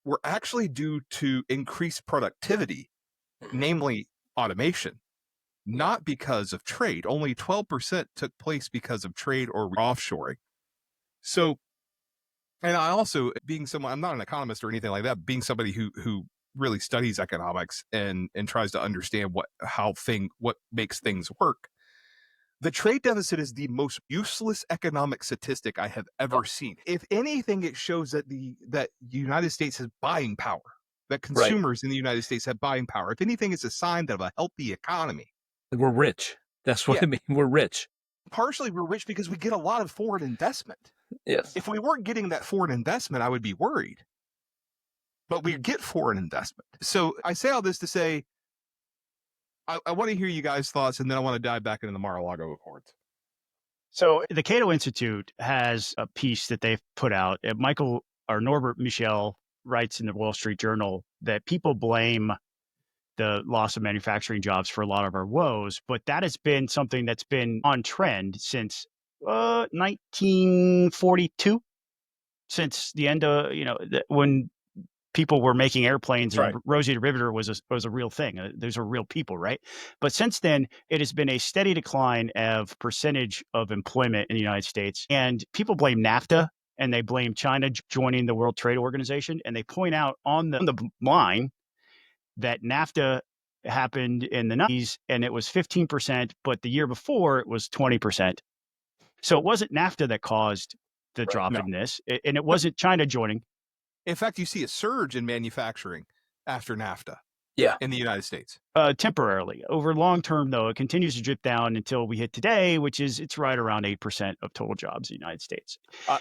were actually due to increased productivity, namely automation. Not because of trade. Only 12% took place because of trade or offshoring. So, and I also, being someone, I'm not an economist or anything like that, being somebody who really studies economics and tries to understand what makes things work. The trade deficit is the most useless economic statistic I have ever seen. If anything, it shows that the United States has buying power, that consumers in the United States have buying power. If anything, it's a sign of a healthy economy. We're rich. That's what I mean. We're rich. Partially, we're rich because we get a lot of foreign investment. Yes. If we weren't getting that foreign investment, I would be worried. But we get foreign investment. So I say all this to say, I want to hear you guys' thoughts, and then I want to dive back into the Mar-a-Lago Accords. So the Cato Institute has a piece that they've put out. Norbert Michel writes in the Wall Street Journal that people blame the loss of manufacturing jobs for a lot of our woes, but that has been something that's been on trend since 1942, since the end of when people were making airplanes and Rosie the Riveter was a real thing. Those are real people, right? But since then, it has been a steady decline of percentage of employment in the United States, and people blame NAFTA and they blame China joining the World Trade Organization, and they point out on the line that NAFTA happened in the 90s and it was 15%, but the year before it was 20%. So it wasn't NAFTA that caused the drop in this, and it wasn't China joining. In fact, you see a surge in manufacturing after NAFTA in the United States. Temporarily. Over long term, though, it continues to drip down until we hit today, which is it's right around 8% of total jobs in the United States.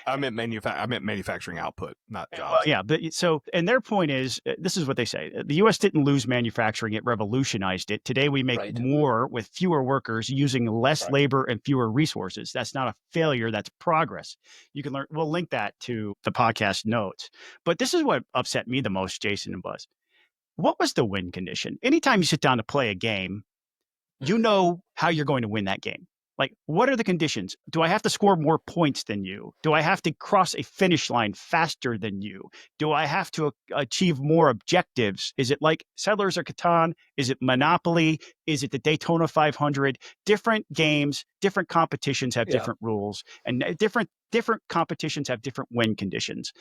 I meant manufacturing output, not jobs. But and their point is, this is what they say. The U.S. didn't lose manufacturing, it revolutionized it. Today, we make more with fewer workers using less labor and fewer resources. That's not a failure, that's progress. You can learn, we'll link that to the podcast notes. But this is what upset me the most, Jason and Buzz. What was the win condition? Anytime you sit down to play a game, you know how you're going to win that game. Like, what are the conditions? Do I have to score more points than you? Do I have to cross a finish line faster than you? Do I have to achieve more objectives? Is it like Settlers of Catan? Is it Monopoly? Is it the Daytona 500? Different games, different competitions have different rules, and different competitions have different win conditions.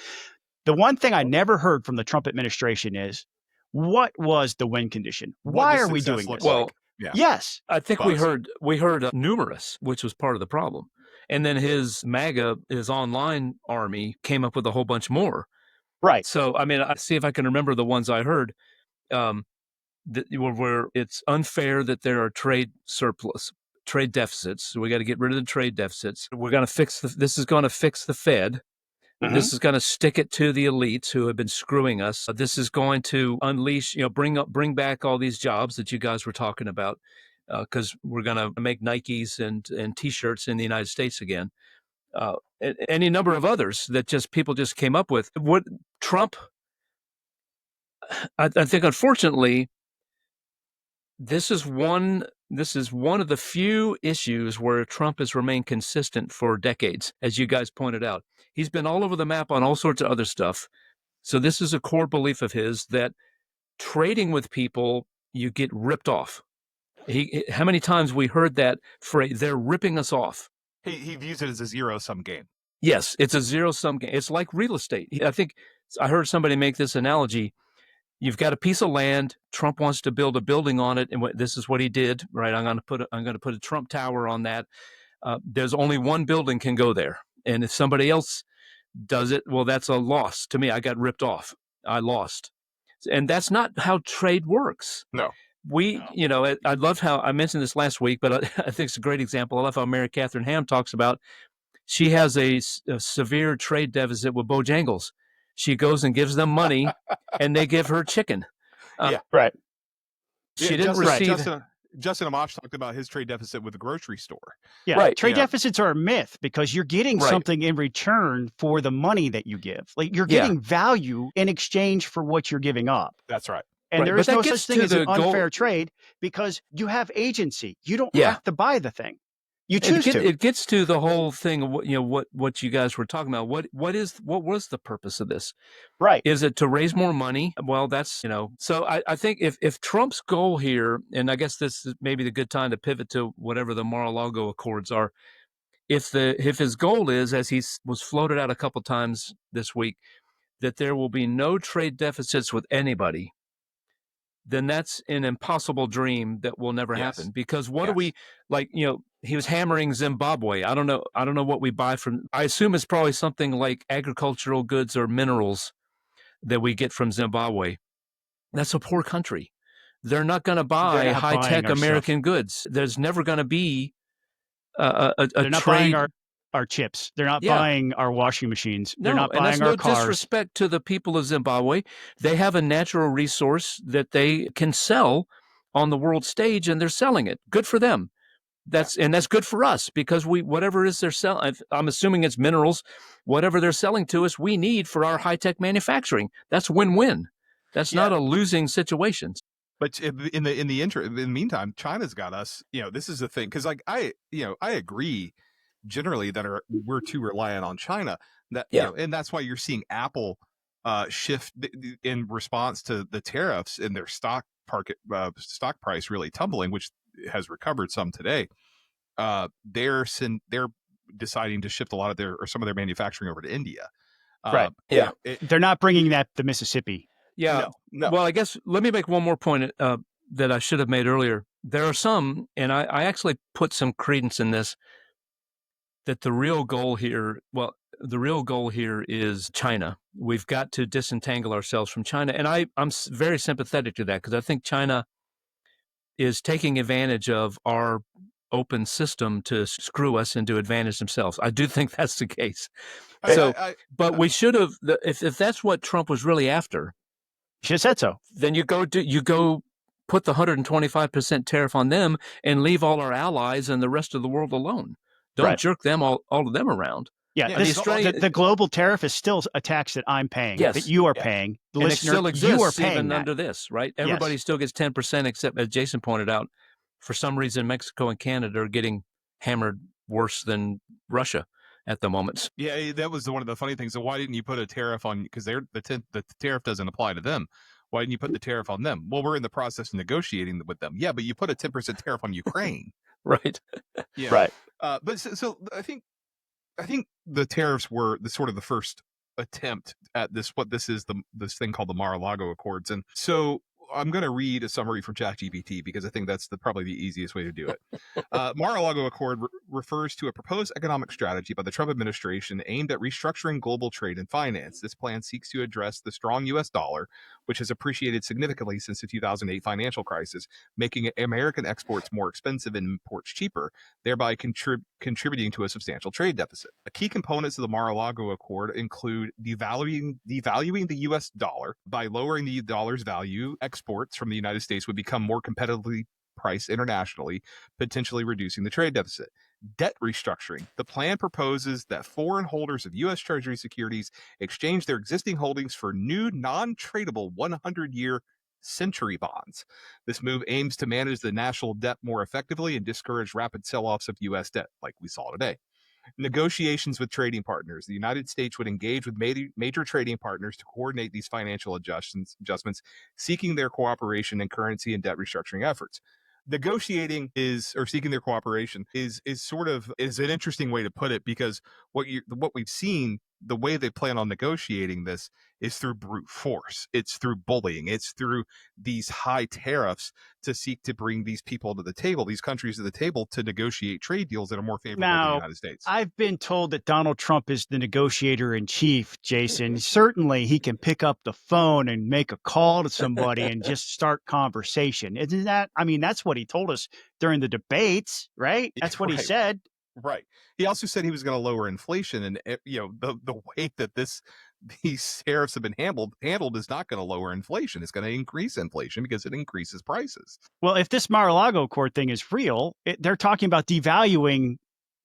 The one thing I never heard from the Trump administration is, what was the win condition? Why are we doing this? Well, yes, I think we heard numerous, which was part of the problem. And then his online army came up with a whole bunch more. Right. So, I mean, I see if I can remember the ones I heard. Where it's unfair that there are trade deficits. So we got to get rid of the trade deficits. We're going to this is going to fix the Fed. Mhm. This is going to stick it to the elites who have been screwing us. This is going to unleash, bring back all these jobs that you guys were talking about, because we're going to make Nikes and T-shirts in the United States again. Any number of others that people just came up with. What Trump, I think, unfortunately, this is one of the few issues where Trump has remained consistent for decades, as you guys pointed out. He's been all over the map on all sorts of other stuff. So this is a core belief of his that trading with people, you get ripped off. How many times we heard that phrase, they're ripping us off. He views it as a zero-sum game. Yes, it's a zero-sum game. It's like real estate. I think I heard somebody make this analogy. You've got a piece of land. Trump wants to build a building on it, and this is what he did. Right? I'm going to put a Trump Tower on that. There's only one building can go there, and if somebody else does it, well, that's a loss to me. I got ripped off. I lost, and that's not how trade works. No. I love how I mentioned this last week, but I think it's a great example. I love how Mary Catherine Ham talks about. She has a severe trade deficit with Bojangles. She goes and gives them money, and they give her chicken. Right. She didn't receive. Justin Amash talked about his trade deficit with the grocery store. Yeah. Right. Trade deficits are a myth because you're getting something in return for the money that you give. Like you're getting value in exchange for what you're giving up. That's right. And there is no such thing as an unfair trade because you have agency. You don't have to buy the thing. You choose to. It gets to the whole thing of what you guys were talking about. What was the purpose of this? Right. Is it to raise more money? Well, that's So I think if Trump's goal here, and I guess this is maybe the good time to pivot to whatever the Mar-a-Lago Accords are. If his goal is, as he was floated out a couple times this week, that there will be no trade deficits with anybody, then that's an impossible dream that will never happen. Because what do we he was hammering Zimbabwe. I don't know what we buy from. I assume it's probably something like agricultural goods or minerals that we get from Zimbabwe. That's a poor country. They're not going to buy high-tech American goods. There's never going to be a They're not trade. buying our chips. They're not buying our washing machines. They're not buying and our that's no cars. disrespect to the people of Zimbabwe. They have a natural resource that they can sell on the world stage, and they're selling it. Good for them. That's good for us because whatever it is they're selling, I'm assuming it's minerals, whatever they're selling to us, we need for our high-tech manufacturing. That's win-win. That's not a losing situation. But in the meantime, China's got us. This is the thing because I agree generally that we're too reliant on China. And that's why you're seeing Apple shift in response to the tariffs and their stock price really tumbling, which has recovered some today. They're deciding to shift a lot of some of their manufacturing over to India. Right. They're not bringing that to Mississippi. Yeah. No. Well, I guess let me make one more point that I should have made earlier. There are some, and I actually put some credence in this, that the real goal here is China. We've got to disentangle ourselves from China. And I'm very sympathetic to that because I think China is taking advantage of our open system to screw us and to advantage themselves. I do think that's the case. But we should have, if that's what Trump was really after, should have said so. Then you go put the 125% tariff on them and leave all our allies and the rest of the world alone. Don't jerk them all of them around. Yeah, the global tariff is still a tax that I'm paying, that you are paying. The and listener, it still exists you are paying even that. under this, right? Everybody still gets 10%, except, as Jason pointed out, for some reason, Mexico and Canada are getting hammered worse than Russia at the moment. Yeah, that was one of the funny things. So why didn't you put a tariff on? Because the tariff doesn't apply to them. Why didn't you put the tariff on them? Well, we're in the process of negotiating with them. Yeah, but you put a 10% tariff on Ukraine. Right. Yeah. Right. But so I think the tariffs were the first attempt at this thing called the Mar-a-Lago Accords. And so I'm going to read a summary from ChatGPT because I think that's probably the easiest way to do it. Mar-a-Lago Accord refers to a proposed economic strategy by the Trump administration aimed at restructuring global trade and finance. This plan seeks to address the strong U.S. dollar, which has appreciated significantly since the 2008 financial crisis, making American exports more expensive and imports cheaper, thereby contributing to a substantial trade deficit. The key components of the Mar-a-Lago Accord include devaluing the U.S. dollar. By lowering the dollar's value, exports from the United States would become more competitively priced internationally, potentially reducing the trade deficit. Debt restructuring. The plan proposes that foreign holders of U.S. Treasury securities exchange their existing holdings for new non-tradable 100-year century bonds. This move aims to manage the national debt more effectively and discourage rapid sell-offs of U.S. debt, like we saw today. Negotiations with trading partners. The United States would engage with major trading partners to coordinate these financial adjustments, seeking their cooperation in currency and debt restructuring efforts. Seeking their cooperation is an interesting way to put it, because what we've seen, the way they plan on negotiating this is through brute force. It's through bullying. It's through these high tariffs to seek to bring these people to the table, these countries to the table, to negotiate trade deals that are more favorable to the United States. I've been told that Donald Trump is the negotiator in chief, Jason. Certainly he can pick up the phone and make a call to somebody and just start conversation. Isn't that, I mean, that's what he told us during the debates, right? That's what he said. Right. He also said he was going to lower inflation, and the way that these tariffs have been handled is not going to lower inflation. It's going to increase inflation because it increases prices. Well, if this Mar-a-Lago Accord thing is real, they're talking about devaluing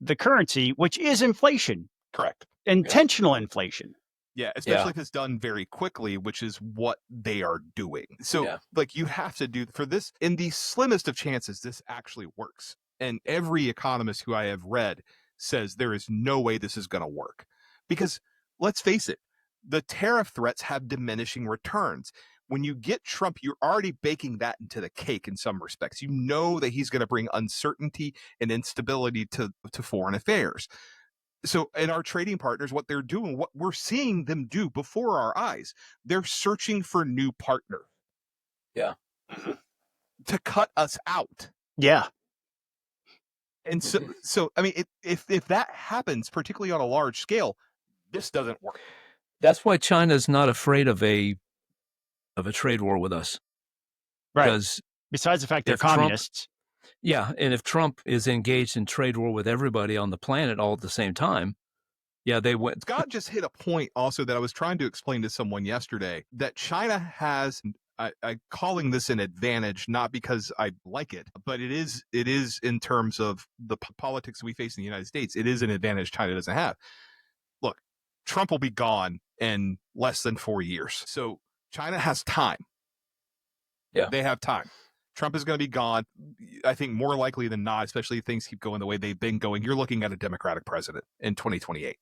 the currency, which is inflation. Correct. Intentional inflation. Yeah, especially if it's done very quickly, which is what they are doing. So, you have to do for this, in the slimmest of chances, this actually works. And every economist who I have read says there is no way this is going to work. Because let's face it, the tariff threats have diminishing returns. When you get Trump, you're already baking that into the cake in some respects. You know that he's going to bring uncertainty and instability to foreign affairs. So, and our trading partners, what they're doing, what we're seeing them do before our eyes, they're searching for new partners. Yeah. To cut us out. Yeah. And so I mean, if that happens, particularly on a large scale, this doesn't work. That's why China's not afraid of a trade war with us. Right. Because besides the fact they're communists. And if Trump is engaged in trade war with everybody on the planet all at the same time, they went. Scott just hit a point also that I was trying to explain to someone yesterday, that China has, I calling this an advantage, not because I like it, but it is in terms of the politics we face in the United States. It is an advantage China doesn't have. Look, Trump will be gone in less than 4 years. So China has time. Yeah. They have time. Trump is going to be gone. I think more likely than not, especially if things keep going the way they've been going, you're looking at a Democratic president in 2028.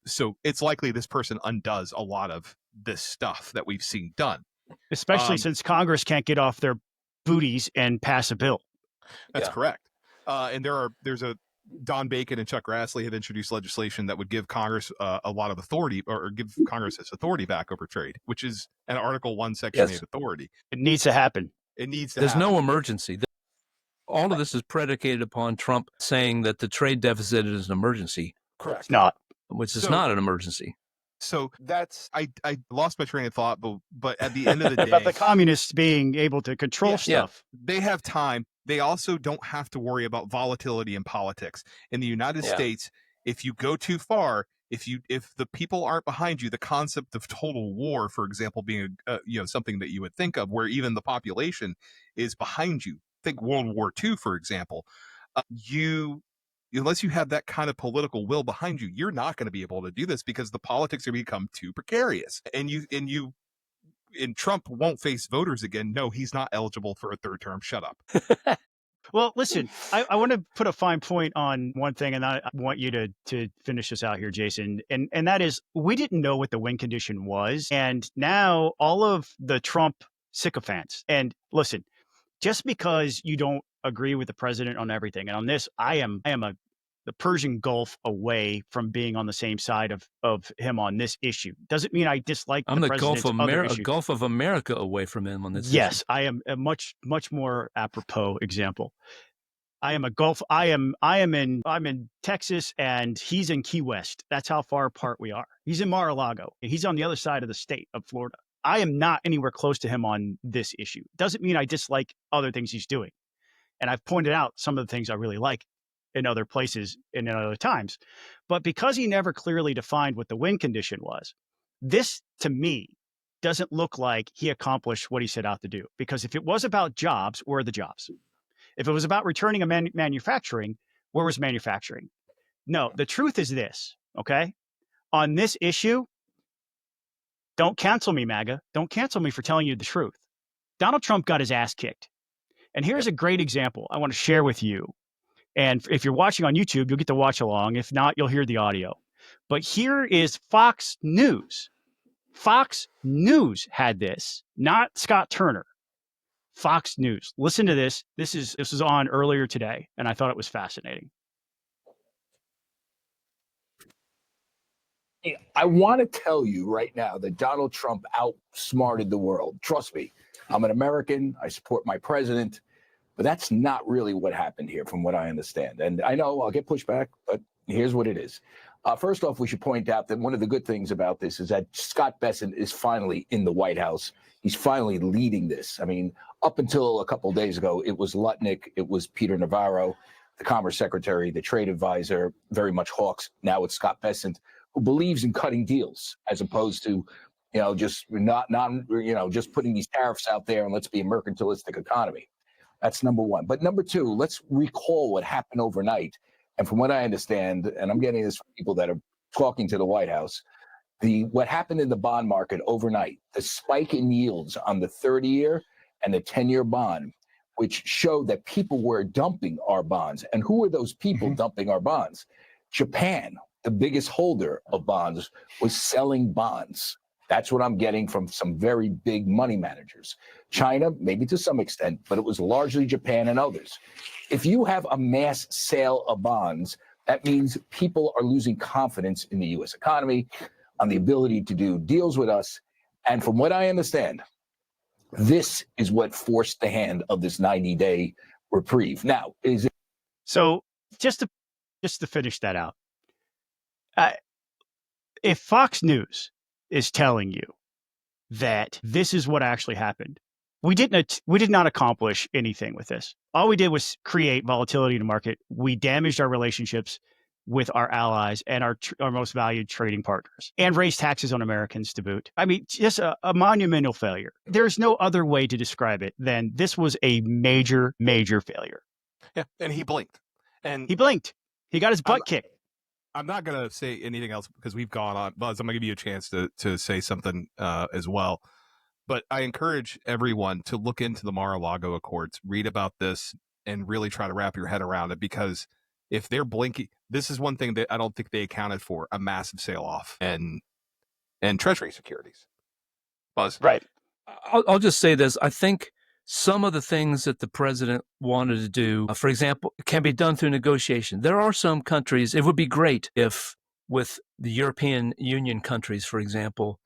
So it's likely this person undoes a lot of this stuff that we've seen done. Especially since Congress can't get off their booties and pass a bill. That's correct. And there's Don Bacon and Chuck Grassley have introduced legislation that would give Congress a lot of authority, or give Congress its authority back over trade, which is an Article 1, Section 8 authority. It needs to happen. There's no emergency. All of this is predicated upon Trump saying that the trade deficit is an emergency. Correct. It's not. Which is not an emergency. So that's, I lost my train of thought, but at the end of the day, about the communists being able to control stuff. They have time. They also don't have to worry about volatility in politics. In the United States, if you go too far, if the people aren't behind you, the concept of total war, for example, being something that you would think of, where even the population is behind you. Think World War II, for example. Unless you have that kind of political will behind you, you're not going to be able to do this, because the politics are become too precarious. And Trump won't face voters again. No, he's not eligible for a third term. Shut up. Well, listen, I want to put a fine point on one thing, and I want you to finish this out here, Jason. And that is, we didn't know what the win condition was. And now all of the Trump sycophants, and listen, just because you don't agree with the president on everything, and on this, I am a the Persian Gulf away from being on the same side of him on this issue. Doesn't mean I dislike I'm the the president's other issues. Gulf of America away from him on this Yes, issue. I am a much more apropos example. I'm in Texas and he's in Key West. That's how far apart we are. He's in Mar-a-Lago. He's on the other side of the state of Florida. I am not anywhere close to him on this issue. Doesn't mean I dislike other things he's doing. And I've pointed out some of the things I really like in other places and in other times. But because he never clearly defined what the win condition was, this to me doesn't look like he accomplished what he set out to do. Because if it was about jobs, where are the jobs? If it was about returning a manufacturing, where was manufacturing? No, the truth is this, okay? On this issue, don't cancel me, MAGA. Don't cancel me for telling you the truth. Donald Trump got his ass kicked. And here's a great example I want to share with you. And if you're watching on YouTube, you'll get to watch along. If not, you'll hear the audio. But here is Fox News. Fox News had this, not Scott Turner. Fox News. Listen to this. This was on earlier today, and I thought it was fascinating. I want to tell you right now that Donald Trump outsmarted the world. Trust me, I'm an American. I support my president. But that's not really what happened here, from what I understand. And I know I'll get pushback, but here's what it is. First off, we should point out that one of the good things about this is that Scott Bessent is finally in the White House. He's finally leading this. I mean, up until a couple of days ago, it was Lutnick, it was Peter Navarro, the Commerce Secretary, the trade advisor, very much hawks. Now it's Scott Bessent, who believes in cutting deals as opposed to, just just putting these tariffs out there and let's be a mercantilistic economy. That's number one. But number two, let's recall what happened overnight. And from what I understand, and I'm getting this from people that are talking to the White House, what happened in the bond market overnight, the spike in yields on the 30-year and the 10-year bond, which showed that people were dumping our bonds. And who were those people dumping our bonds? Japan, the biggest holder of bonds, was selling bonds. That's what I'm getting from some very big money managers. China, maybe to some extent, but it was largely Japan and others. If you have a mass sale of bonds, that means people are losing confidence in the U.S. economy, on the ability to do deals with us. And from what I understand, this is what forced the hand of this 90-day reprieve. Now, is it... So just to finish that out, if Fox News is telling you that this is what actually happened, we did not accomplish anything with this. All we did was create volatility in the market. We damaged our relationships with our allies and our most valued trading partners, and raised taxes on Americans to boot. I mean, just a monumental failure. There's no other way to describe it than this was a major, major failure. Yeah, and he blinked. He got his butt kicked. I'm not going to say anything else because we've gone on. Buzz, I'm going to give you a chance to say something as well. But I encourage everyone to look into the Mar-a-Lago Accords, read about this, and really try to wrap your head around it. Because if they're blinking, this is one thing that I don't think they accounted for: a massive sale-off and Treasury securities. Buzz, right? I'll just say this: I think some of the things that the president wanted to do, for example, can be done through negotiation. There are some countries, it would be great if, with the European Union countries, for example,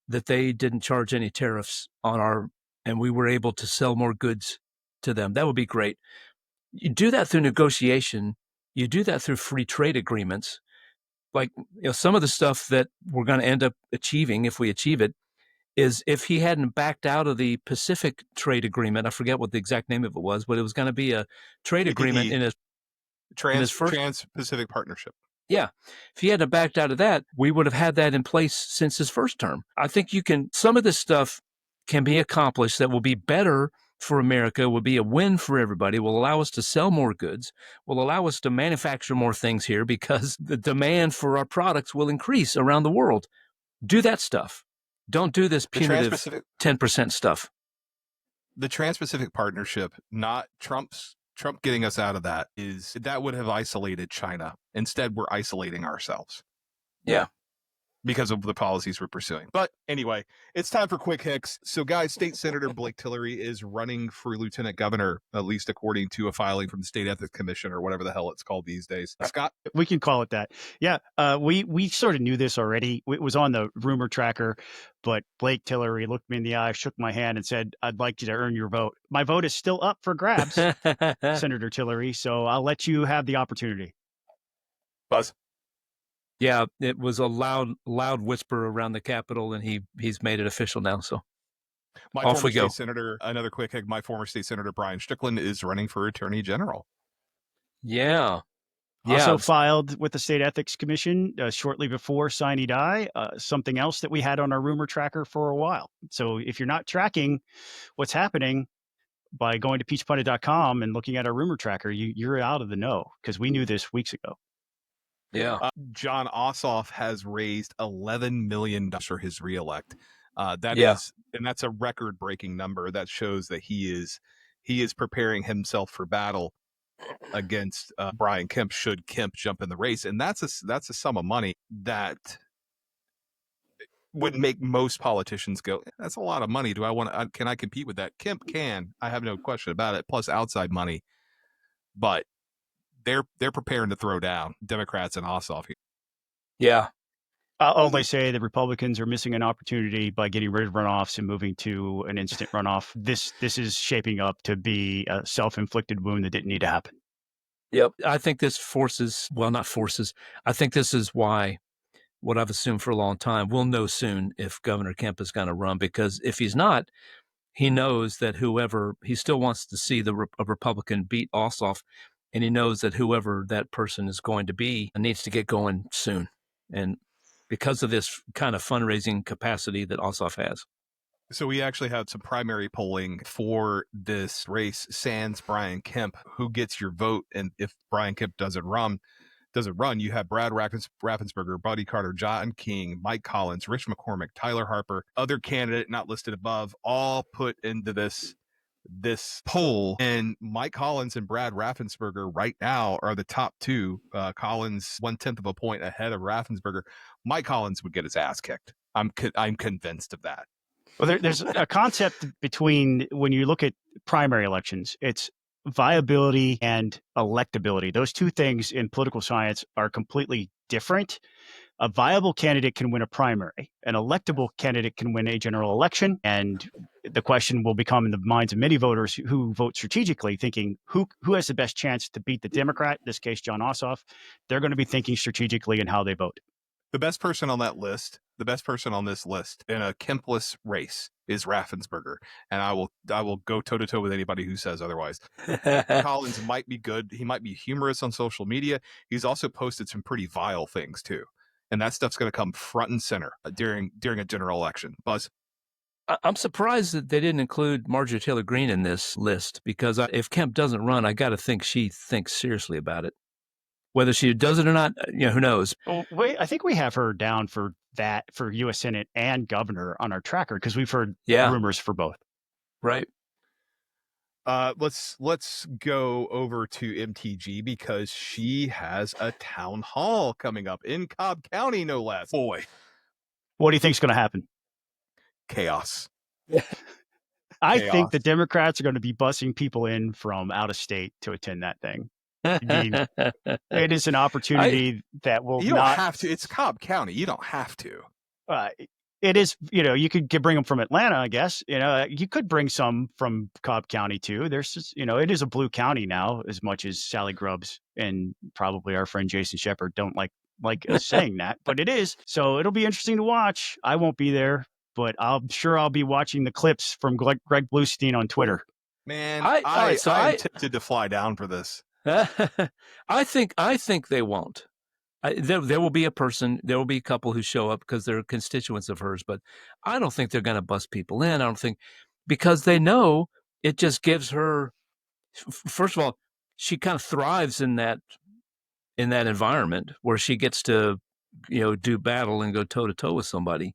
that they didn't charge any tariffs on and we were able to sell more goods to them. That would be great. You do that through negotiation. You do that through free trade agreements. Like, some of the stuff that we're going to end up achieving, if we achieve it, is if he hadn't backed out of the Pacific trade agreement. I forget what the exact name of it was, but it was going to be a trade agreement in his Trans-Pacific Partnership. Yeah. If he hadn't backed out of that, we would have had that in place since his first term. I think some of this stuff can be accomplished that will be better for America, will be a win for everybody, will allow us to sell more goods, will allow us to manufacture more things here because the demand for our products will increase around the world. Do that stuff. Don't do this punitive 10% stuff. The Trans-Pacific Partnership, not Trump getting us out of that would have isolated China. Instead, we're isolating ourselves. Yeah. because of the policies we're pursuing. But anyway, it's time for quick hicks. So guys, State Senator Blake Tillery is running for lieutenant governor, at least according to a filing from the State Ethics Commission or whatever the hell it's called these days. Scott? We can call it that. Yeah, we sort of knew this already. It was on the rumor tracker, but Blake Tillery looked me in the eye, shook my hand, and said, "I'd like you to earn your vote." My vote is still up for grabs, Senator Tillery, so I'll let you have the opportunity. Buzz? Yeah, it was a loud whisper around the Capitol, and he's made it official now. So My off former we go. state senator, another quick hit, my former state senator, Brian Strickland, is running for attorney general. Yeah. Also filed with the State Ethics Commission shortly before Sine Die, something else that we had on our rumor tracker for a while. So if you're not tracking what's happening by going to peachpundit.com and looking at our rumor tracker, you're out of the know, because we knew this weeks ago. Yeah. John Ossoff has raised $11 million for his reelect. That's a record-breaking number. That shows that he is preparing himself for battle against Brian Kemp should Kemp jump in the race, and that's a sum of money that would make most politicians go, "That's a lot of money. Can I compete with that?" Kemp can. I have no question about it. Plus outside money, but they're preparing to throw down Democrats and Ossoff here. Yeah. I'll only say the Republicans are missing an opportunity by getting rid of runoffs and moving to an instant runoff. This is shaping up to be a self-inflicted wound that didn't need to happen. Yep. I think this I think this is why, what I've assumed for a long time, we'll know soon if Governor Kemp is going to run, because if he's not, he knows that he still wants to see a Republican beat Ossoff, and he knows that whoever that person is going to be needs to get going soon. And because of this kind of fundraising capacity that Ossoff has. So we actually had some primary polling for this race, sans Brian Kemp. Who gets your vote? And if Brian Kemp doesn't run, you have Brad Raffensperger, Buddy Carter, John King, Mike Collins, Rich McCormick, Tyler Harper, other candidate not listed above, all put into this poll. And Mike Collins and Brad Raffensperger right now are the top two. Collins 1/10 of a point ahead of Raffensperger. Mike Collins would get his ass kicked. I'm convinced of that. Well, there's a concept between, when you look at primary elections, it's viability and electability. Those two things in political science are completely different. A viable candidate can win a primary. An electable candidate can win a general election. And the question will become in the minds of many voters who vote strategically, thinking who has the best chance to beat the Democrat, in this case, John Ossoff. They're going to be thinking strategically in how they vote. The best person on this list in a Kempless race is Raffensperger, and I will go toe to toe with anybody who says otherwise. Collins might be good. He might be humorous on social media. He's also posted some pretty vile things too, and that stuff's going to come front and center during a general election. Buzz? I'm surprised that they didn't include Marjorie Taylor Greene in this list, because if Kemp doesn't run, I got to think she thinks seriously about it. Whether she does it or not, who knows? Well, I think we have her down for that, for U.S. Senate and governor on our tracker, because we've heard rumors for both. Right. Let's go over to MTG, because she has a town hall coming up in Cobb County, no less. Boy, what do you think is going to happen? Chaos. I think the Democrats are going to be busing people in from out of state to attend that thing. I mean, it is an opportunity that will You don't have to. It's Cobb County. You don't have to. It is, you could bring them from Atlanta, I guess. You could bring some from Cobb County too. There's just, it is a blue county now, as much as Sally Grubbs and probably our friend Jason Shepard don't like us saying that, but it is. So it'll be interesting to watch. I won't be there, but I'm sure I'll be watching the clips from Greg Bluestein on Twitter. Man, I'm tempted to fly down for this. I think they won't. There will be a couple who show up because they're constituents of hers, but I don't think they're going to bust people in. I don't think, because they know it just gives her, first of all, she kind of thrives in that environment where she gets to, do battle and go toe to toe with somebody,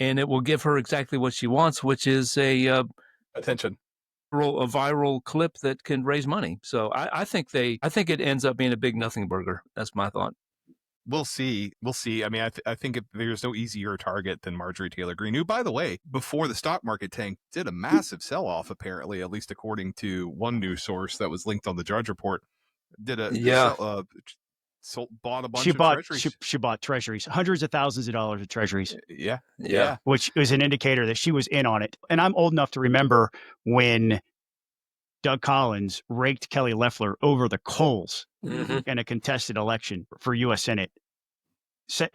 and it will give her exactly what she wants, which is attention. A viral clip that can raise money. So I think it ends up being a big nothing burger. That's my thought. We'll see. We'll see. I mean, I think there's no easier target than Marjorie Taylor Greene, who, by the way, before the stock market tanked, did a massive sell-off, apparently, at least according to one news source that was linked on the Drudge Report. Bought a bunch of treasuries. She bought treasuries, hundreds of thousands of dollars of treasuries. Yeah. Which is an indicator that she was in on it. And I'm old enough to remember when Doug Collins raked Kelly Loeffler over the coals in a contested election for U.S. Senate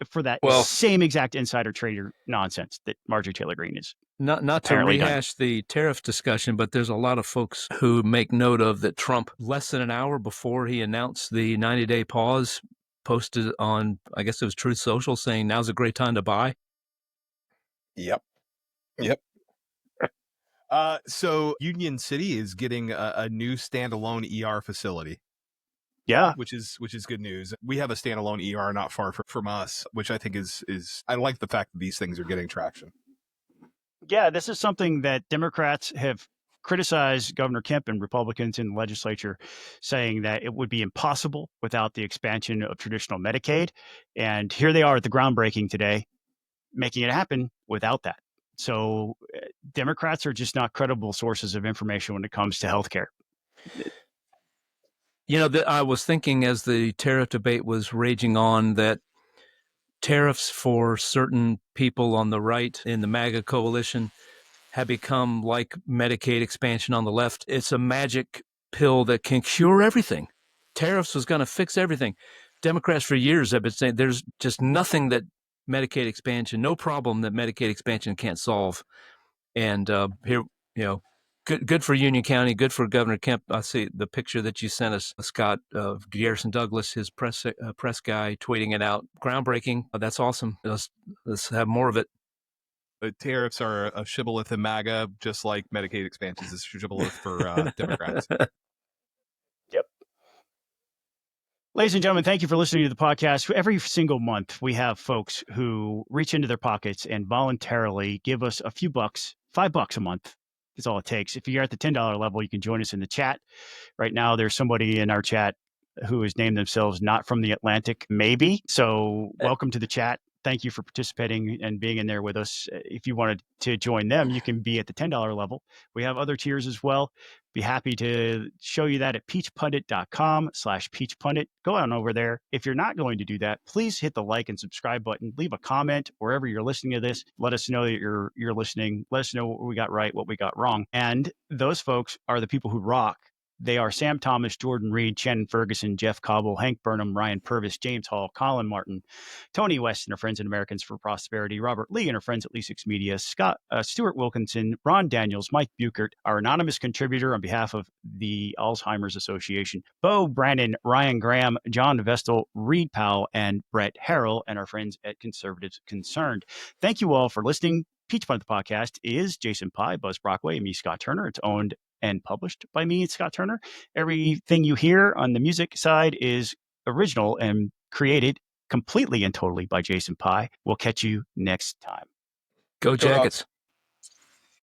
for that same exact insider trader nonsense that Marjorie Taylor Greene is. Not to rehash the tariff discussion, but there's a lot of folks who make note of that Trump, less than an hour before he announced the 90-day pause, posted on, I guess it was Truth Social, saying now's a great time to buy. Yep. So Union City is getting a new standalone ER facility. Yeah, which is good news. We have a standalone ER not far from us, which I think is I like the fact that these things are getting traction. Yeah, this is something that Democrats have criticized Governor Kemp and Republicans in the legislature, saying that it would be impossible without the expansion of traditional Medicaid. And here they are at the groundbreaking today, making it happen without that. So Democrats are just not credible sources of information when it comes to healthcare. I was thinking as the tariff debate was raging on that tariffs for certain people on the right in the MAGA coalition have become like Medicaid expansion on the left. It's a magic pill that can cure everything. Tariffs was going to fix everything. Democrats for years have been saying there's just nothing that Medicaid expansion, no problem that Medicaid expansion can't solve. And here, good for Union County, good for Governor Kemp. I see the picture that you sent us, Scott, of Garrison Douglas, his press guy, tweeting it out. Groundbreaking. That's awesome. Let's have more of it. The tariffs are a shibboleth in MAGA, just like Medicaid expansions is a shibboleth for Democrats. Yep. Ladies and gentlemen, thank you for listening to the podcast. Every single month, we have folks who reach into their pockets and voluntarily give us a few bucks, $5 a month. Is all it takes. If you're at the $10 level, you can join us in the chat. Right now, there's somebody in our chat who has named themselves Not From the Atlantic, maybe. So welcome to the chat. Thank you for participating and being in there with us. If you wanted to join them, you can be at the $10 level. We have other tiers as well. Be happy to show you that at peachpundit.com/peachpundit. Go on over there. If you're not going to do that, please hit the like and subscribe button. Leave a comment wherever you're listening to this. Let us know that you're listening. Let us know what we got right, what we got wrong. And those folks are the people who rock. They are Sam Thomas, Jordan Reed, Shannon Ferguson, Jeff Cobble, Hank Burnham, Ryan Purvis, James Hall, Colin Martin, Tony West and our friends at Americans for Prosperity, Robert Lee and our friends at Lee 6 Media, Stuart Wilkinson, Ron Daniels, Mike Buchert, our anonymous contributor on behalf of the Alzheimer's Association, Bo Brannon, Ryan Graham, John Vestal, Reed Powell, and Brett Harrell, and our friends at Conservatives Concerned. Thank you all for listening. Peach Punt, the podcast, is Jason Pye, Buzz Brockway, and me, Scott Turner. It's owned and published by me, Scott Turner. Everything you hear on the music side is original and created completely and totally by Jason Pye. We'll catch you next time. Go Jackets.